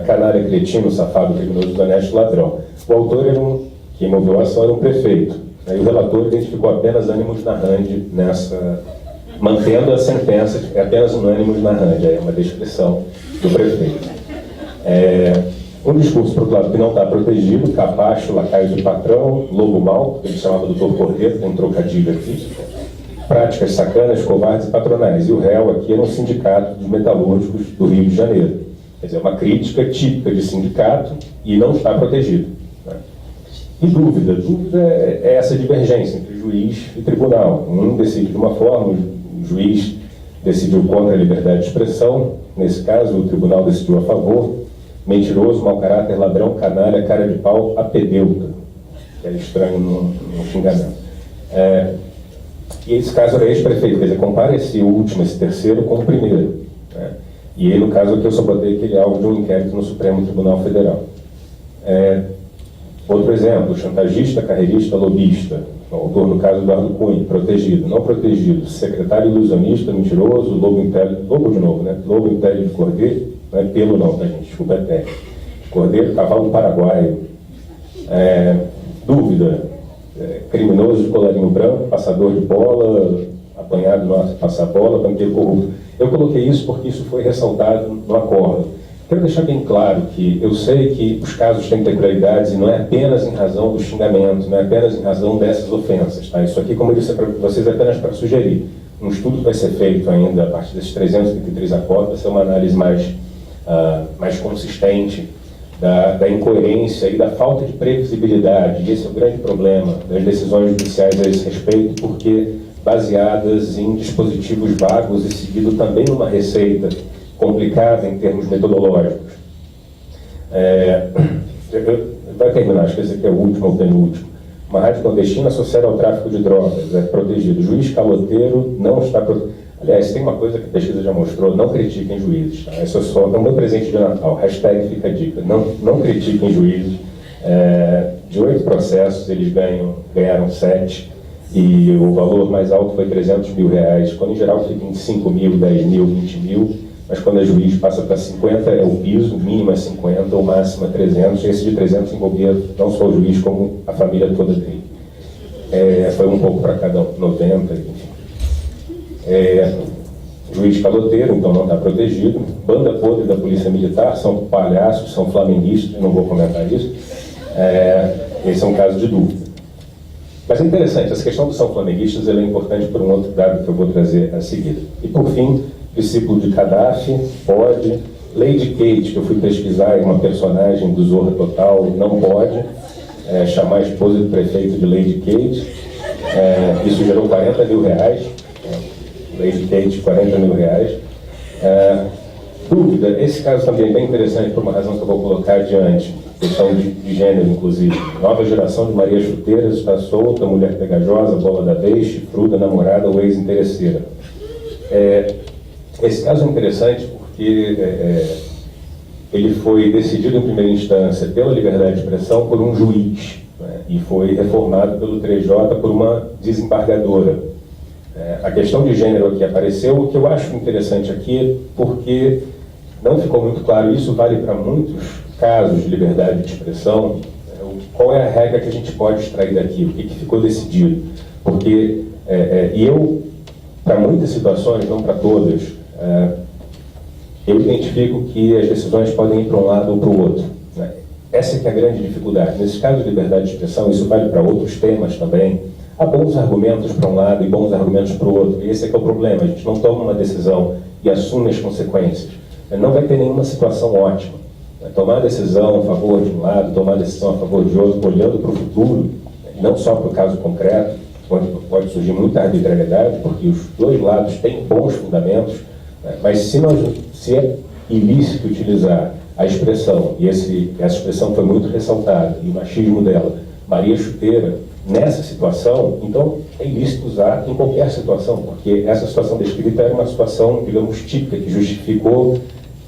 Canalha, cretino, safado, criminoso, desonesto, ladrão. O autor, quem moveu a ação, era um prefeito. E o relator identificou apenas ânimos narrandi mantendo a sentença, é apenas um ânimos narrandi, é uma descrição do prefeito. Um discurso, por outro lado, que não está protegido, capacho, lacaio do patrão, lobo mau, que ele chamava doutor Cordeiro, tem um trocadilho aqui, práticas sacanas, covardes e patronais. E o réu aqui era um sindicato dos metalúrgicos do Rio de Janeiro. Quer dizer, uma crítica típica de sindicato e não está protegido. E dúvida é essa divergência entre juiz e tribunal. Um decide de uma forma, o juiz decidiu contra a liberdade de expressão, nesse caso o tribunal decidiu a favor. Mentiroso, mau caráter, ladrão, canalha, cara de pau, apedeuta, que é estranho no xingamento. E esse caso era ex-prefeito, quer dizer, compara esse último, esse terceiro, com o primeiro. E aí, no caso aqui, eu só botei que ele é alvo de um inquérito no Supremo Tribunal Federal. Outro exemplo, chantagista, carreirista, lobista. O autor, no caso, Eduardo Cunha, protegido, não protegido, secretário ilusionista, mentiroso, lobo em pele, lobo de novo, né? Lobo em pele de cordeiro, não é pelo não, tá, gente? Desculpa, é pele. Cordeiro, cavalo paraguaio. Dúvida, criminoso de colarinho branco, passador de bola, apanhado no passar bola, banqueiro corrupto. Eu coloquei isso porque isso foi ressaltado no acordo. Quero deixar bem claro que eu sei que os casos têm peculiaridades e não é apenas em razão do xingamento, não é apenas em razão dessas ofensas. Tá? Isso aqui, como eu disse para vocês, é apenas para sugerir. Um estudo que vai ser feito ainda a partir desses 333 acordos, vai ser uma análise mais consistente da incoerência e da falta de previsibilidade. E esse é o grande problema das decisões judiciais a esse respeito, porque baseadas em dispositivos vagos e seguido também uma receita complicada em termos metodológicos. Vai terminar, acho que esse aqui é o último ou penúltimo. Uma rádio clandestina associada ao tráfico de drogas, é protegido. Juiz caloteiro não está protegido. Aliás, tem uma coisa que a pesquisa já mostrou, não critiquem juízes. Tá? Isso é só um meu presente de Natal, hashtag fica a dica. Não critiquem juízes. De 8 processos, eles ganharam 7. E o valor mais alto foi R$300 mil, quando em geral fica em 5 mil, 10 mil, 20 mil. Mas quando é juiz passa para 50, é o piso, o mínimo é 50, o máximo é 300. E esse de 300 envolvia não só o juiz, como a família toda dele. Foi um pouco para cada 90, enfim. Juiz caloteiro, então não está protegido. Banda podre da Polícia Militar, são palhaços, são flamenguistas, não vou comentar isso. Esse é um caso de dúvida. Mas é interessante, essa questão do são flamenguistas ela é importante por um outro dado que eu vou trazer a seguir. E por fim, discípulo de Gaddafi, pode. Lady Kate, que eu fui pesquisar, é uma personagem do Zorra Total, não pode chamar a esposa do prefeito de Lady Kate. Isso gerou R$40 mil. Lady Kate, R$40 mil. Dúvida, esse caso também é bem interessante por uma razão que eu vou colocar adiante. Questão de gênero, inclusive. Nova geração de Maria Chuteiras está solta, mulher pegajosa, bola da vez, chifruda, namorada ou ex-interesseira. Esse caso é interessante porque ele foi decidido em primeira instância pela liberdade de expressão por um juiz, né, e foi reformado pelo TJ por uma desembargadora. A questão de gênero aqui apareceu, o que eu acho interessante aqui, porque não ficou muito claro, isso vale para muitos casos de liberdade de expressão, qual é a regra que a gente pode extrair daqui, o que ficou decidido. Porque, para muitas situações, não para todas, eu identifico que as decisões podem ir para um lado ou para o outro. Né? Essa que é a grande dificuldade. Nesses casos de liberdade de expressão, isso vale para outros temas também. Há bons argumentos para um lado e bons argumentos para o outro. E esse é que é o problema. A gente não toma uma decisão e assume as consequências. Não vai ter nenhuma situação ótima. Tomar decisão a favor de um lado, tomar decisão a favor de outro, olhando para o futuro, não só para o caso concreto, onde pode surgir muita arbitrariedade, porque os dois lados têm bons fundamentos, mas se é ilícito utilizar a expressão, e essa expressão foi muito ressaltada, e o machismo dela, Maria Chuteira, nessa situação, então é ilícito usar em qualquer situação, porque essa situação descrita era uma situação, digamos, típica, que justificou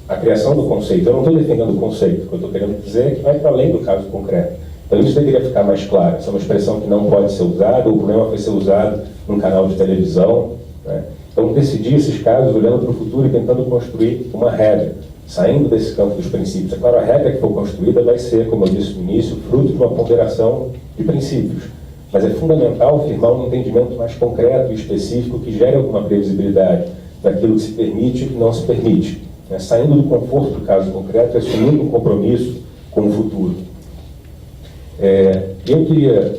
a criação do conceito. Eu não estou defendendo o conceito, o que eu estou querendo dizer é que vai para além do caso concreto. Então isso deveria ficar mais claro. Essa é uma expressão que não pode ser usada, o problema foi ser usado num canal de televisão. Né? Então decidir esses casos olhando para o futuro e tentando construir uma regra, saindo desse campo dos princípios. É claro, a regra que for construída vai ser, como eu disse no início, fruto de uma ponderação de princípios. Mas é fundamental firmar um entendimento mais concreto e específico que gere alguma previsibilidade daquilo que se permite e que não se permite. Saindo do conforto do caso concreto e assumindo um compromisso com o futuro. Eu queria,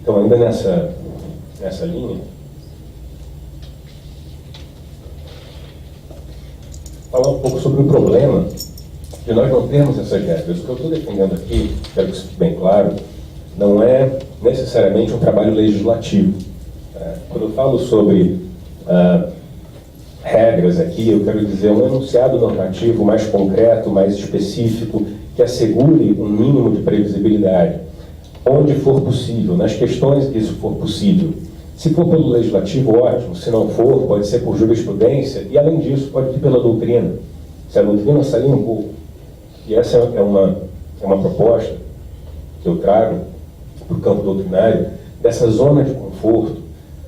então, ainda nessa linha, falar um pouco sobre o problema de nós não termos essas regras. O que eu estou defendendo aqui, quero que isso fique bem claro, não é necessariamente um trabalho legislativo. Quando eu falo sobre regras aqui, eu quero dizer um enunciado normativo mais concreto, mais específico, que assegure um mínimo de previsibilidade, onde for possível, nas questões que isso for possível. Se for pelo legislativo, ótimo. Se não for, pode ser por jurisprudência, e além disso, pode ir pela doutrina. Se a doutrina sair um pouco, e essa é uma proposta que eu trago para o campo doutrinário, dessa zona de conforto,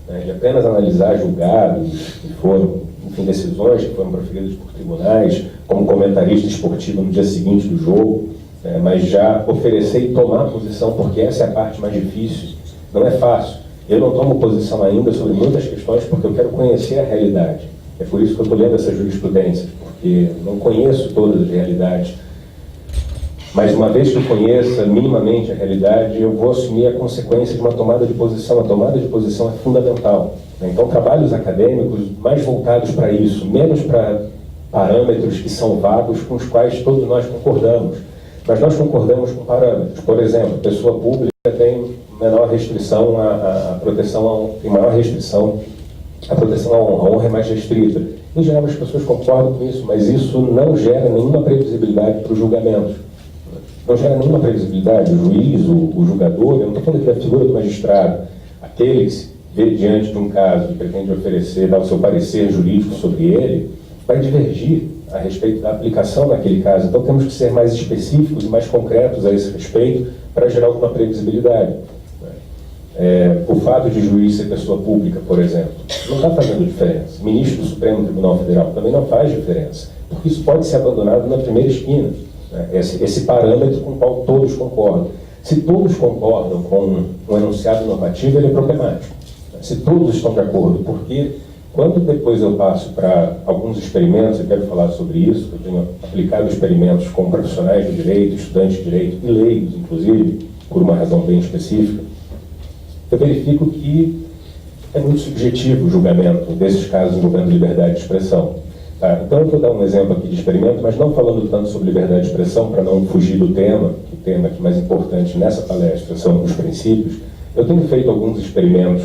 né, de apenas analisar julgados que foram, enfim, decisões que foram proferidas por tribunais, como comentarista esportivo no dia seguinte do jogo, mas já oferecer e tomar posição, porque essa é a parte mais difícil. Não é fácil. Eu não tomo posição ainda sobre muitas questões porque eu quero conhecer a realidade. É por isso que eu estou lendo essa jurisprudência, porque não conheço todas as realidades. Mas uma vez que eu conheça minimamente a realidade, eu vou assumir a consequência de uma tomada de posição. A tomada de posição é fundamental. Então, trabalhos acadêmicos mais voltados para isso, menos para parâmetros que são vagos com os quais todos nós concordamos. Mas nós concordamos com parâmetros. Por exemplo, pessoa pública tem menor restrição à proteção, tem maior restrição à proteção à honra. A honra é mais restrita. Em geral, as pessoas concordam com isso, mas isso não gera nenhuma previsibilidade para os julgamentos. Não gera nenhuma previsibilidade. O juiz, o julgador, eu não estou falando aqui da figura do magistrado, aquele que se vê diante de um caso e pretende oferecer, dar o seu parecer jurídico sobre ele, vai divergir a respeito da aplicação naquele caso. Então temos que ser mais específicos e mais concretos a esse respeito para gerar alguma previsibilidade. O fato de juiz ser pessoa pública, por exemplo, não está fazendo diferença. Ministro do Supremo Tribunal Federal também não faz diferença, porque isso pode ser abandonado na primeira esquina. Esse parâmetro com o qual todos concordam. Se todos concordam com um enunciado normativo, ele é problemático. Se todos estão de acordo, porque quando depois eu passo para alguns experimentos, eu quero falar sobre isso, eu tenho aplicado experimentos com profissionais do direito, estudantes de direito e leigos, inclusive, por uma razão bem específica, eu verifico que é muito subjetivo o julgamento desses casos envolvendo liberdade de expressão. Tá? Então eu vou dar um exemplo aqui de experimento, mas não falando tanto sobre liberdade de expressão, para não fugir do tema, que o tema aqui mais importante nessa palestra são os princípios. Eu tenho feito alguns experimentos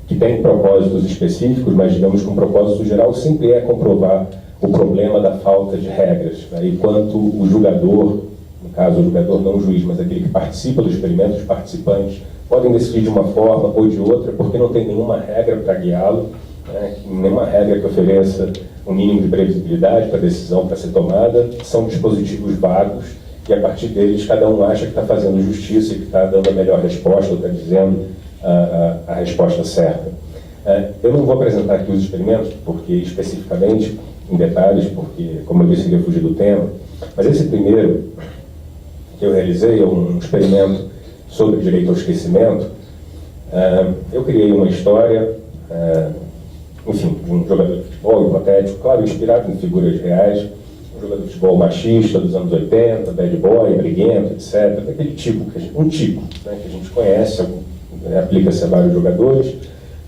que têm propósitos específicos, mas digamos que um propósito geral sempre é comprovar o problema da falta de regras, né? E quanto o julgador, no caso o julgador não o juiz, mas aquele que participa do experimento, os participantes, podem decidir de uma forma ou de outra, porque não tem nenhuma regra para guiá-lo, né? Nenhuma regra que ofereça um mínimo de previsibilidade para a decisão para ser tomada, são dispositivos vagos, e a partir deles cada um acha que está fazendo justiça e que está dando a melhor resposta, ou está dizendo a resposta certa. Eu não vou apresentar aqui os experimentos, porque especificamente, em detalhes, porque, como eu disse, eu ia fugir do tema, mas esse primeiro que eu realizei é um experimento sobre direito ao esquecimento. Eu criei uma história, enfim, de um jogador de futebol hipotético, claro, inspirado em figuras reais, um jogador de futebol machista dos anos 80, bad boy, briguento, etc. Aquele tipo, um tipo, né, que a gente conhece, aplica-se a vários jogadores,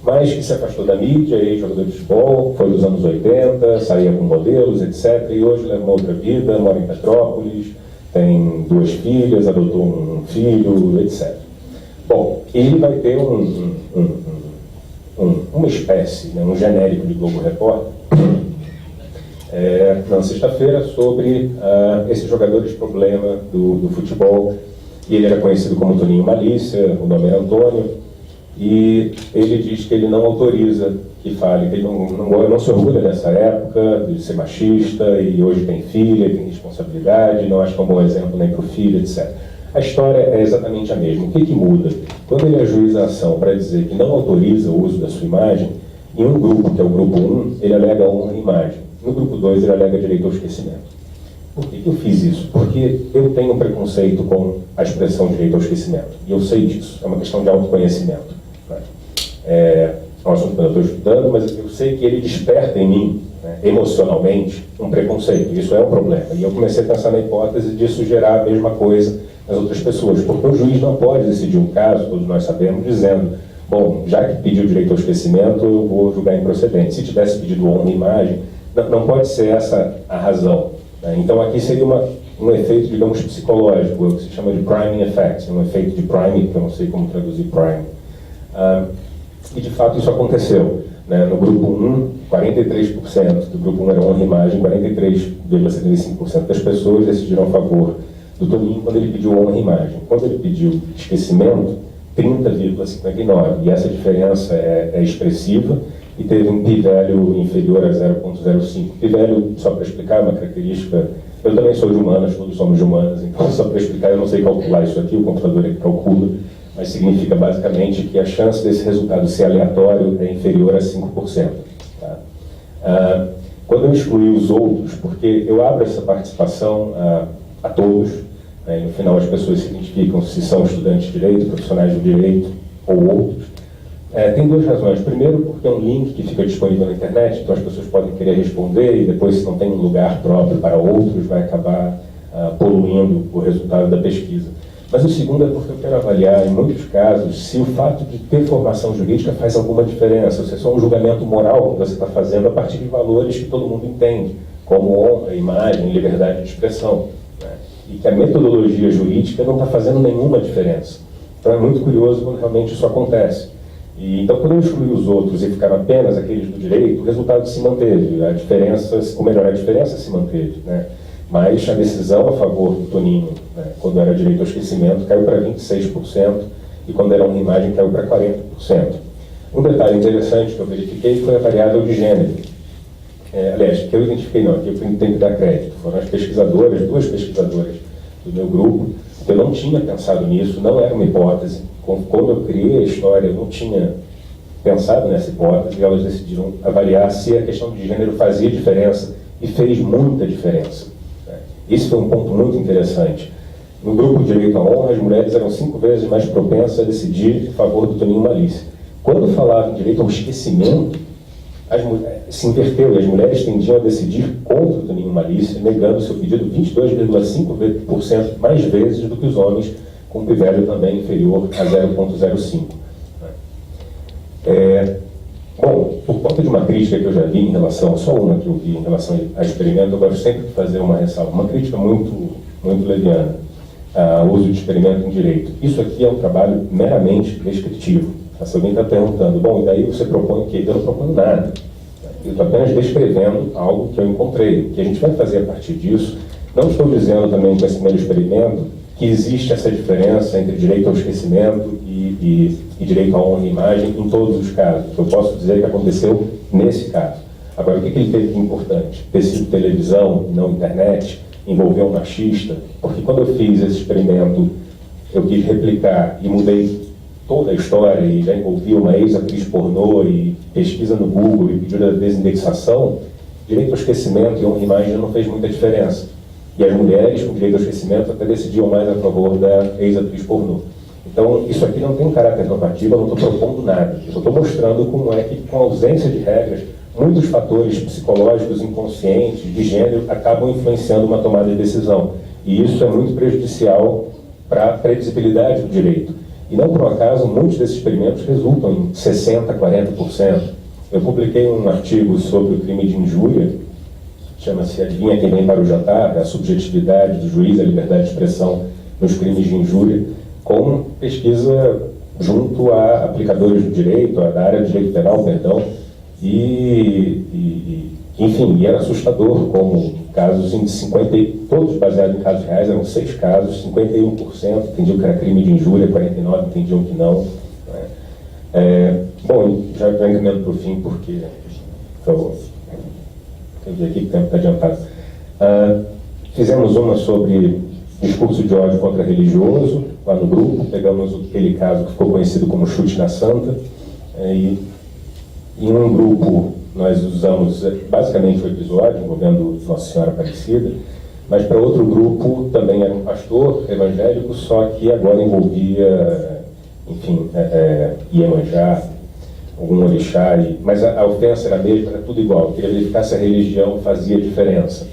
mas que se afastou da mídia, ex-jogador de futebol, foi dos anos 80, saía com modelos, etc. E hoje leva uma outra vida, mora em Petrópolis, tem 2 filhas, adotou um filho, etc. Bom, ele vai ter uma espécie, né, um genérico de Globo Repórter, na sexta-feira, sobre esses jogadores problema do futebol. E ele era conhecido como Toninho Malícia, o nome era Antônio, e ele diz que ele não autoriza que fale, que ele não se orgulha dessa época, de ser machista, e hoje tem filha, tem responsabilidade, não acha que é um bom exemplo nem para o filho, etc. A história é exatamente a mesma. O que muda? Quando ele ajuiza a ação para dizer que não autoriza o uso da sua imagem, em um grupo, que é o grupo 1, ele alega honra e imagem. No grupo 2, ele alega direito ao esquecimento. Por que eu fiz isso? Porque eu tenho um preconceito com a expressão direito ao esquecimento. E eu sei disso. É uma questão de autoconhecimento. Né? É um assunto que eu estou estudando, mas eu sei que ele desperta em mim, né, emocionalmente, um preconceito. Isso é um problema. E eu comecei a pensar na hipótese disso gerar a mesma coisa nas outras pessoas. Porque o juiz não pode decidir um caso, todos nós sabemos, dizendo: bom, já que pediu direito ao esquecimento, eu vou julgar improcedente. Se tivesse pedido honra e imagem, não pode ser essa a razão. Então aqui seria um efeito, digamos, psicológico, o que se chama de priming effect, um efeito de priming, que eu não sei como traduzir priming. E de fato isso aconteceu. Né? No grupo 1, 43% do grupo 1 era honra e imagem, 43,75% das pessoas decidiram a favor do Toninho quando ele pediu honra e imagem. Quando ele pediu esquecimento, 30,59%. E essa diferença é expressiva, e teve um p-value inferior a 0,05. P-value, só para explicar, é uma característica Eu também sou de humanas, todos somos de humanas, então só para explicar, eu não sei calcular isso aqui, o computador é que calcula, mas significa basicamente que a chance desse resultado ser aleatório é inferior a 5%. Tá? Quando eu excluí os outros, porque eu abro essa participação a todos, né, e no final as pessoas se identificam se são estudantes de direito, profissionais do direito ou outros, tem duas razões. Primeiro, porque é um link que fica disponível na internet, então as pessoas podem querer responder e depois, se não tem um lugar próprio para outros, vai acabar poluindo o resultado da pesquisa. Mas o segundo é porque eu quero avaliar, em muitos casos, se o fato de ter formação jurídica faz alguma diferença, ou se é só um julgamento moral que você está fazendo a partir de valores que todo mundo entende, como honra, imagem, liberdade de expressão, né? E que a metodologia jurídica não está fazendo nenhuma diferença. Então é muito curioso quando realmente isso acontece. E, então, quando eu excluí os outros e ficaram apenas aqueles do direito, o resultado se manteve, a diferença, ou melhor, a diferença se manteve, né? Mas a decisão a favor do Toninho, né, quando era direito ao esquecimento, caiu para 26%, e quando era uma imagem, caiu para 40%. Um detalhe interessante que eu verifiquei foi a variável de gênero. Aliás, que eu identifiquei não, que eu tenho que dar crédito. Foram as pesquisadoras, duas pesquisadoras do meu grupo, que eu não tinha pensado nisso, não era uma hipótese. Quando eu criei a história, eu não tinha pensado nessa hipótese, e elas decidiram avaliar se a questão de gênero fazia diferença, e fez muita diferença. Esse foi um ponto muito interessante. No grupo de direito à honra, as mulheres eram 5 vezes mais propensas a decidir em favor do Toninho Malícia. Quando falava em direito ao esquecimento, se inverteu, e as mulheres tendiam a decidir contra o Toninho Malícia, negando seu pedido 22,5% mais vezes do que os homens, com p-value também inferior a 0,05. Bom, por conta de uma crítica que eu já vi em relação, só uma que eu vi em relação a experimento, eu gosto sempre de fazer uma ressalva, uma crítica muito leviana ao uso de experimento em direito. Isso aqui é um trabalho meramente descritivo. Se alguém está perguntando, bom, e daí você propõe o quê? Eu não proponho nada. Eu estou apenas descrevendo algo que eu encontrei. O que a gente vai fazer a partir disso, não estou dizendo também com esse primeiro experimento que existe essa diferença entre direito ao esquecimento e direito à honra e imagem em todos os casos. Eu posso dizer que aconteceu nesse caso. Agora, o que ele teve de importante? Ter sido televisão, não internet, envolver um machista, porque quando eu fiz esse experimento, eu quis replicar e mudei toda a história e já envolvi uma ex-atriz pornô e pesquisa no Google e pediu a desindexação, direito ao esquecimento e honra e imagem não fez muita diferença. E as mulheres com direito ao esquecimento até decidiam mais a favor da ex-atriz pornô. Então, isso aqui não tem um caráter normativo, eu não estou propondo nada. Eu só estou mostrando como é que, com a ausência de regras, muitos fatores psicológicos inconscientes, de gênero, acabam influenciando uma tomada de decisão. E isso é muito prejudicial para a previsibilidade do direito. E não por um acaso, muitos desses experimentos resultam em 60%, 40%. Eu publiquei um artigo sobre o crime de injúria, chama-se Adivinha Quem Vem para o Jantar, a subjetividade do juiz, a liberdade de expressão nos crimes de injúria, com pesquisa junto a aplicadores do direito, da área de direito penal, perdão, enfim, era assustador, como casos em 50, todos baseados em casos reais, eram 6 casos, 51% entendiam que era crime de injúria, 49% entendiam que não. Bom, já estou encaminhando para o fim, porque eu vi aqui que o tempo está adiantado. Fizemos uma sobre discurso de ódio contra religioso, lá no grupo, pegamos aquele caso que ficou conhecido como chute na santa, e em um grupo nós usamos basicamente o episódio envolvendo Nossa Senhora Aparecida, mas para outro grupo também era um pastor evangélico, só que agora envolvia, enfim, Iemanjá, algum orixá, mas a ofensa era a mesma, era tudo igual. Eu queria verificar se a religião fazia diferença.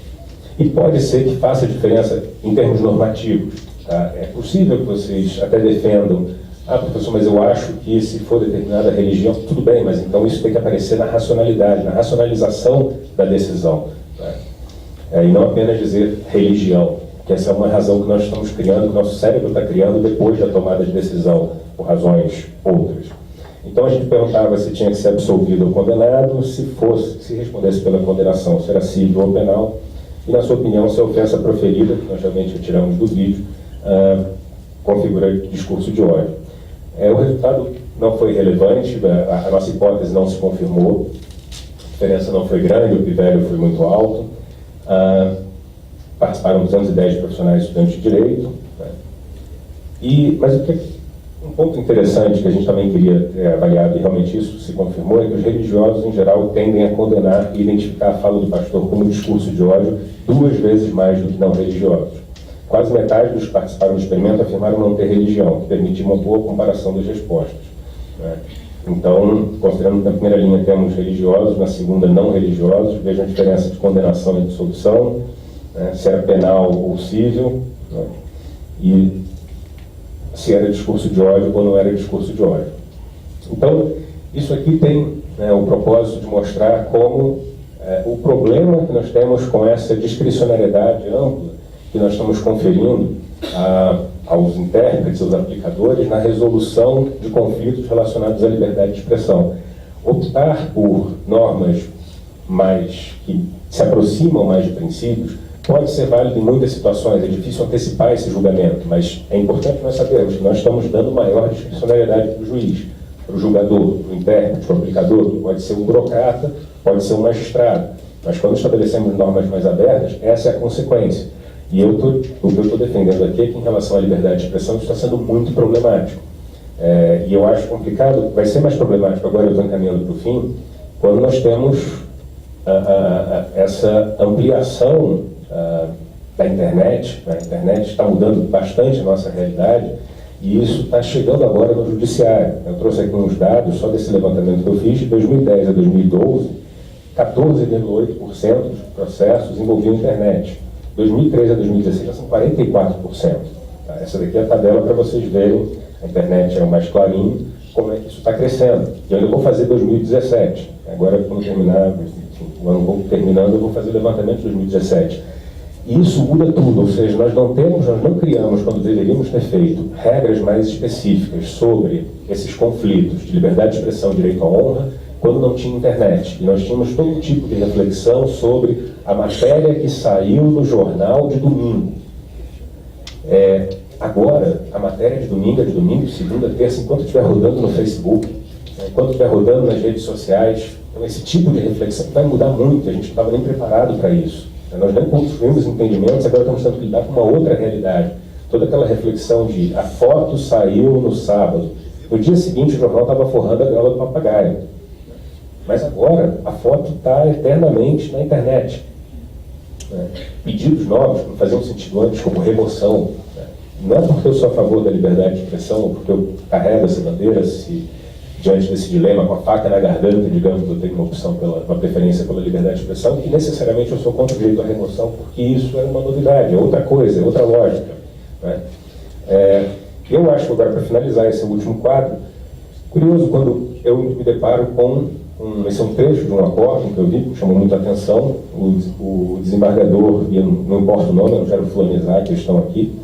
E pode ser que faça diferença em termos normativos. Tá? É possível que vocês até defendam, professor, mas eu acho que se for determinada religião, tudo bem, mas então isso tem que aparecer na racionalidade, na racionalização da decisão. Né? E não apenas dizer religião, que essa é uma razão que nós estamos criando, que o nosso cérebro está criando depois da tomada de decisão, por razões outras. Então a gente perguntava se tinha que ser absolvido ou condenado, se respondesse pela condenação, se era civil ou penal, e na sua opinião, se a ofensa proferida, que nós realmente retiramos do vídeo, configura discurso de ódio. O resultado não foi relevante, a nossa hipótese não se confirmou, a diferença não foi grande, o p-value foi muito alto. participaram 210 profissionais estudantes de Direito. Né? Mas o que é um ponto interessante que a gente também queria ter avaliado, e realmente isso se confirmou, é que os religiosos, em geral, tendem a condenar e identificar a fala do pastor como discurso de ódio 2 vezes mais do que não religiosos. Quase metade dos que participaram do experimento afirmaram não ter religião, que permitiu uma boa comparação das respostas. Né? Então, considerando que na primeira linha temos religiosos, na segunda não religiosos, vejam a diferença de condenação e dissolução, né? Se era penal ou civil, né? E se era discurso de ódio ou não era discurso de ódio. Então, isso aqui tem o propósito de mostrar como o problema que nós temos com essa discricionariedade ampla que nós estamos conferindo aos intérpretes, aos aplicadores, na resolução de conflitos relacionados à liberdade de expressão. Optar por normas que se aproximam mais de princípios pode ser válido em muitas situações, é difícil antecipar esse julgamento, mas é importante nós sabermos que nós estamos dando maior discricionariedade para o juiz, para o julgador, para o intérprete, para o aplicador, pode ser um burocrata, pode ser um magistrado. Mas quando estabelecemos normas mais abertas, essa é a consequência. E o que eu estou defendendo aqui é que, em relação à liberdade de expressão, isso está sendo muito problemático. E eu acho complicado, vai ser mais problemático, agora eu estou encaminhando para o fim, quando nós temos essa ampliação da internet. A internet está mudando bastante a nossa realidade, e isso está chegando agora no judiciário. Eu trouxe aqui uns dados, só desse levantamento que eu fiz, de 2010 a 2012, 14,8% dos processos envolviam internet. 2013 a 2016 já são 44%. Tá? Essa daqui é a tabela para vocês verem, a internet é o mais clarinho, como é que isso está crescendo. E eu ainda vou fazer 2017. Agora, quando terminar, o ano terminando, eu vou fazer o levantamento de 2017. E isso muda tudo, ou seja, nós não criamos, quando deveríamos ter feito, regras mais específicas sobre esses conflitos de liberdade de expressão e direito à honra, quando não tinha internet. E nós tínhamos todo tipo de reflexão sobre a matéria que saiu no jornal de domingo. Agora, a matéria de domingo é de domingo, segunda, terça, enquanto estiver rodando no Facebook, enquanto estiver rodando nas redes sociais. Então, esse tipo de reflexão vai mudar muito, a gente não estava nem preparado para isso. Nós nem construímos entendimentos, agora estamos tendo que lidar com uma outra realidade. Toda aquela reflexão de a foto saiu no sábado, no dia seguinte o jornal estava forrando a gaiola do papagaio. Mas agora a foto está eternamente na internet. Pedidos novos que não faziam sentido antes, como remoção. Não é porque eu sou a favor da liberdade de expressão, ou porque eu carrego essa bandeira, diante desse dilema, com a faca na garganta, digamos, eu tenho uma preferência pela liberdade de expressão, que necessariamente eu sou contra o direito à remoção, porque isso é uma novidade, é outra coisa, é outra lógica. Né? Eu acho, agora, para finalizar esse último quadro, curioso quando eu me deparo com esse é um trecho de um acórdão que eu vi, que chamou muita atenção, o desembargador, e não importa o nome, eu não quero fulanizar a questão aqui,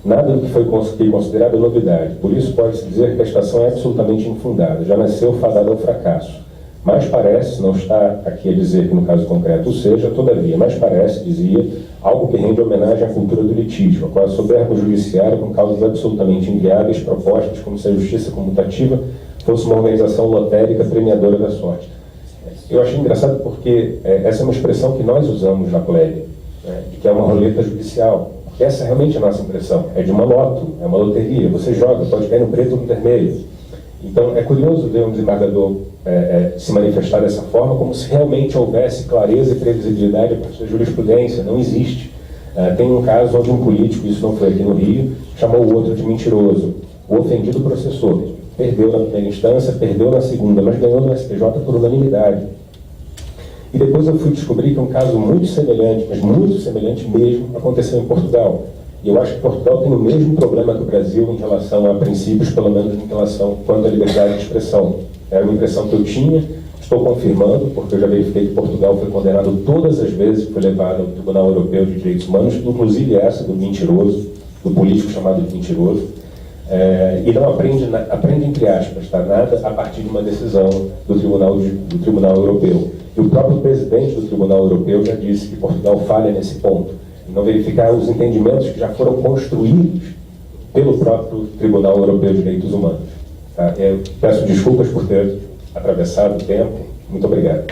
nada do que foi considerado novidade. Por isso pode-se dizer que a estação é absolutamente infundada, já nasceu fadada ao fracasso. Mas parece, não está aqui a dizer que no caso concreto seja, todavia, mas parece, dizia, algo que rende homenagem à cultura do litígio, a qual a soberba judiciária com causas absolutamente inviáveis, propostas como se a justiça comutativa fosse uma organização lotérica premiadora da sorte. Eu achei engraçado porque essa é uma expressão que nós usamos na plebe, que é uma roleta judicial. Essa é realmente a nossa impressão. É de uma loto, é uma loteria. Você joga, pode cair no preto ou no vermelho. Então, é curioso ver um desembargador se manifestar dessa forma, como se realmente houvesse clareza e previsibilidade a partir da jurisprudência. Não existe. Tem um caso onde um político, isso não foi aqui no Rio, chamou o outro de mentiroso. O ofendido processou. Perdeu na primeira instância, perdeu na segunda, mas ganhou no STJ por unanimidade. E depois eu fui descobrir que um caso muito semelhante, mas muito semelhante mesmo, aconteceu em Portugal. E eu acho que Portugal tem o mesmo problema que o Brasil em relação a princípios, pelo menos em relação quanto à liberdade de expressão. Era uma impressão que eu tinha, estou confirmando, porque eu já verifiquei que Portugal foi condenado todas as vezes que foi levado ao Tribunal Europeu de Direitos Humanos, inclusive essa do mentiroso, do político chamado de mentiroso. E não aprende entre aspas, tá? Nada a partir de uma decisão do Tribunal Europeu. E o próprio presidente do Tribunal Europeu já disse que Portugal falha nesse ponto, e não verificar os entendimentos que já foram construídos pelo próprio Tribunal Europeu de Direitos Humanos. Tá? Eu peço desculpas por ter atravessado o tempo. Muito obrigado.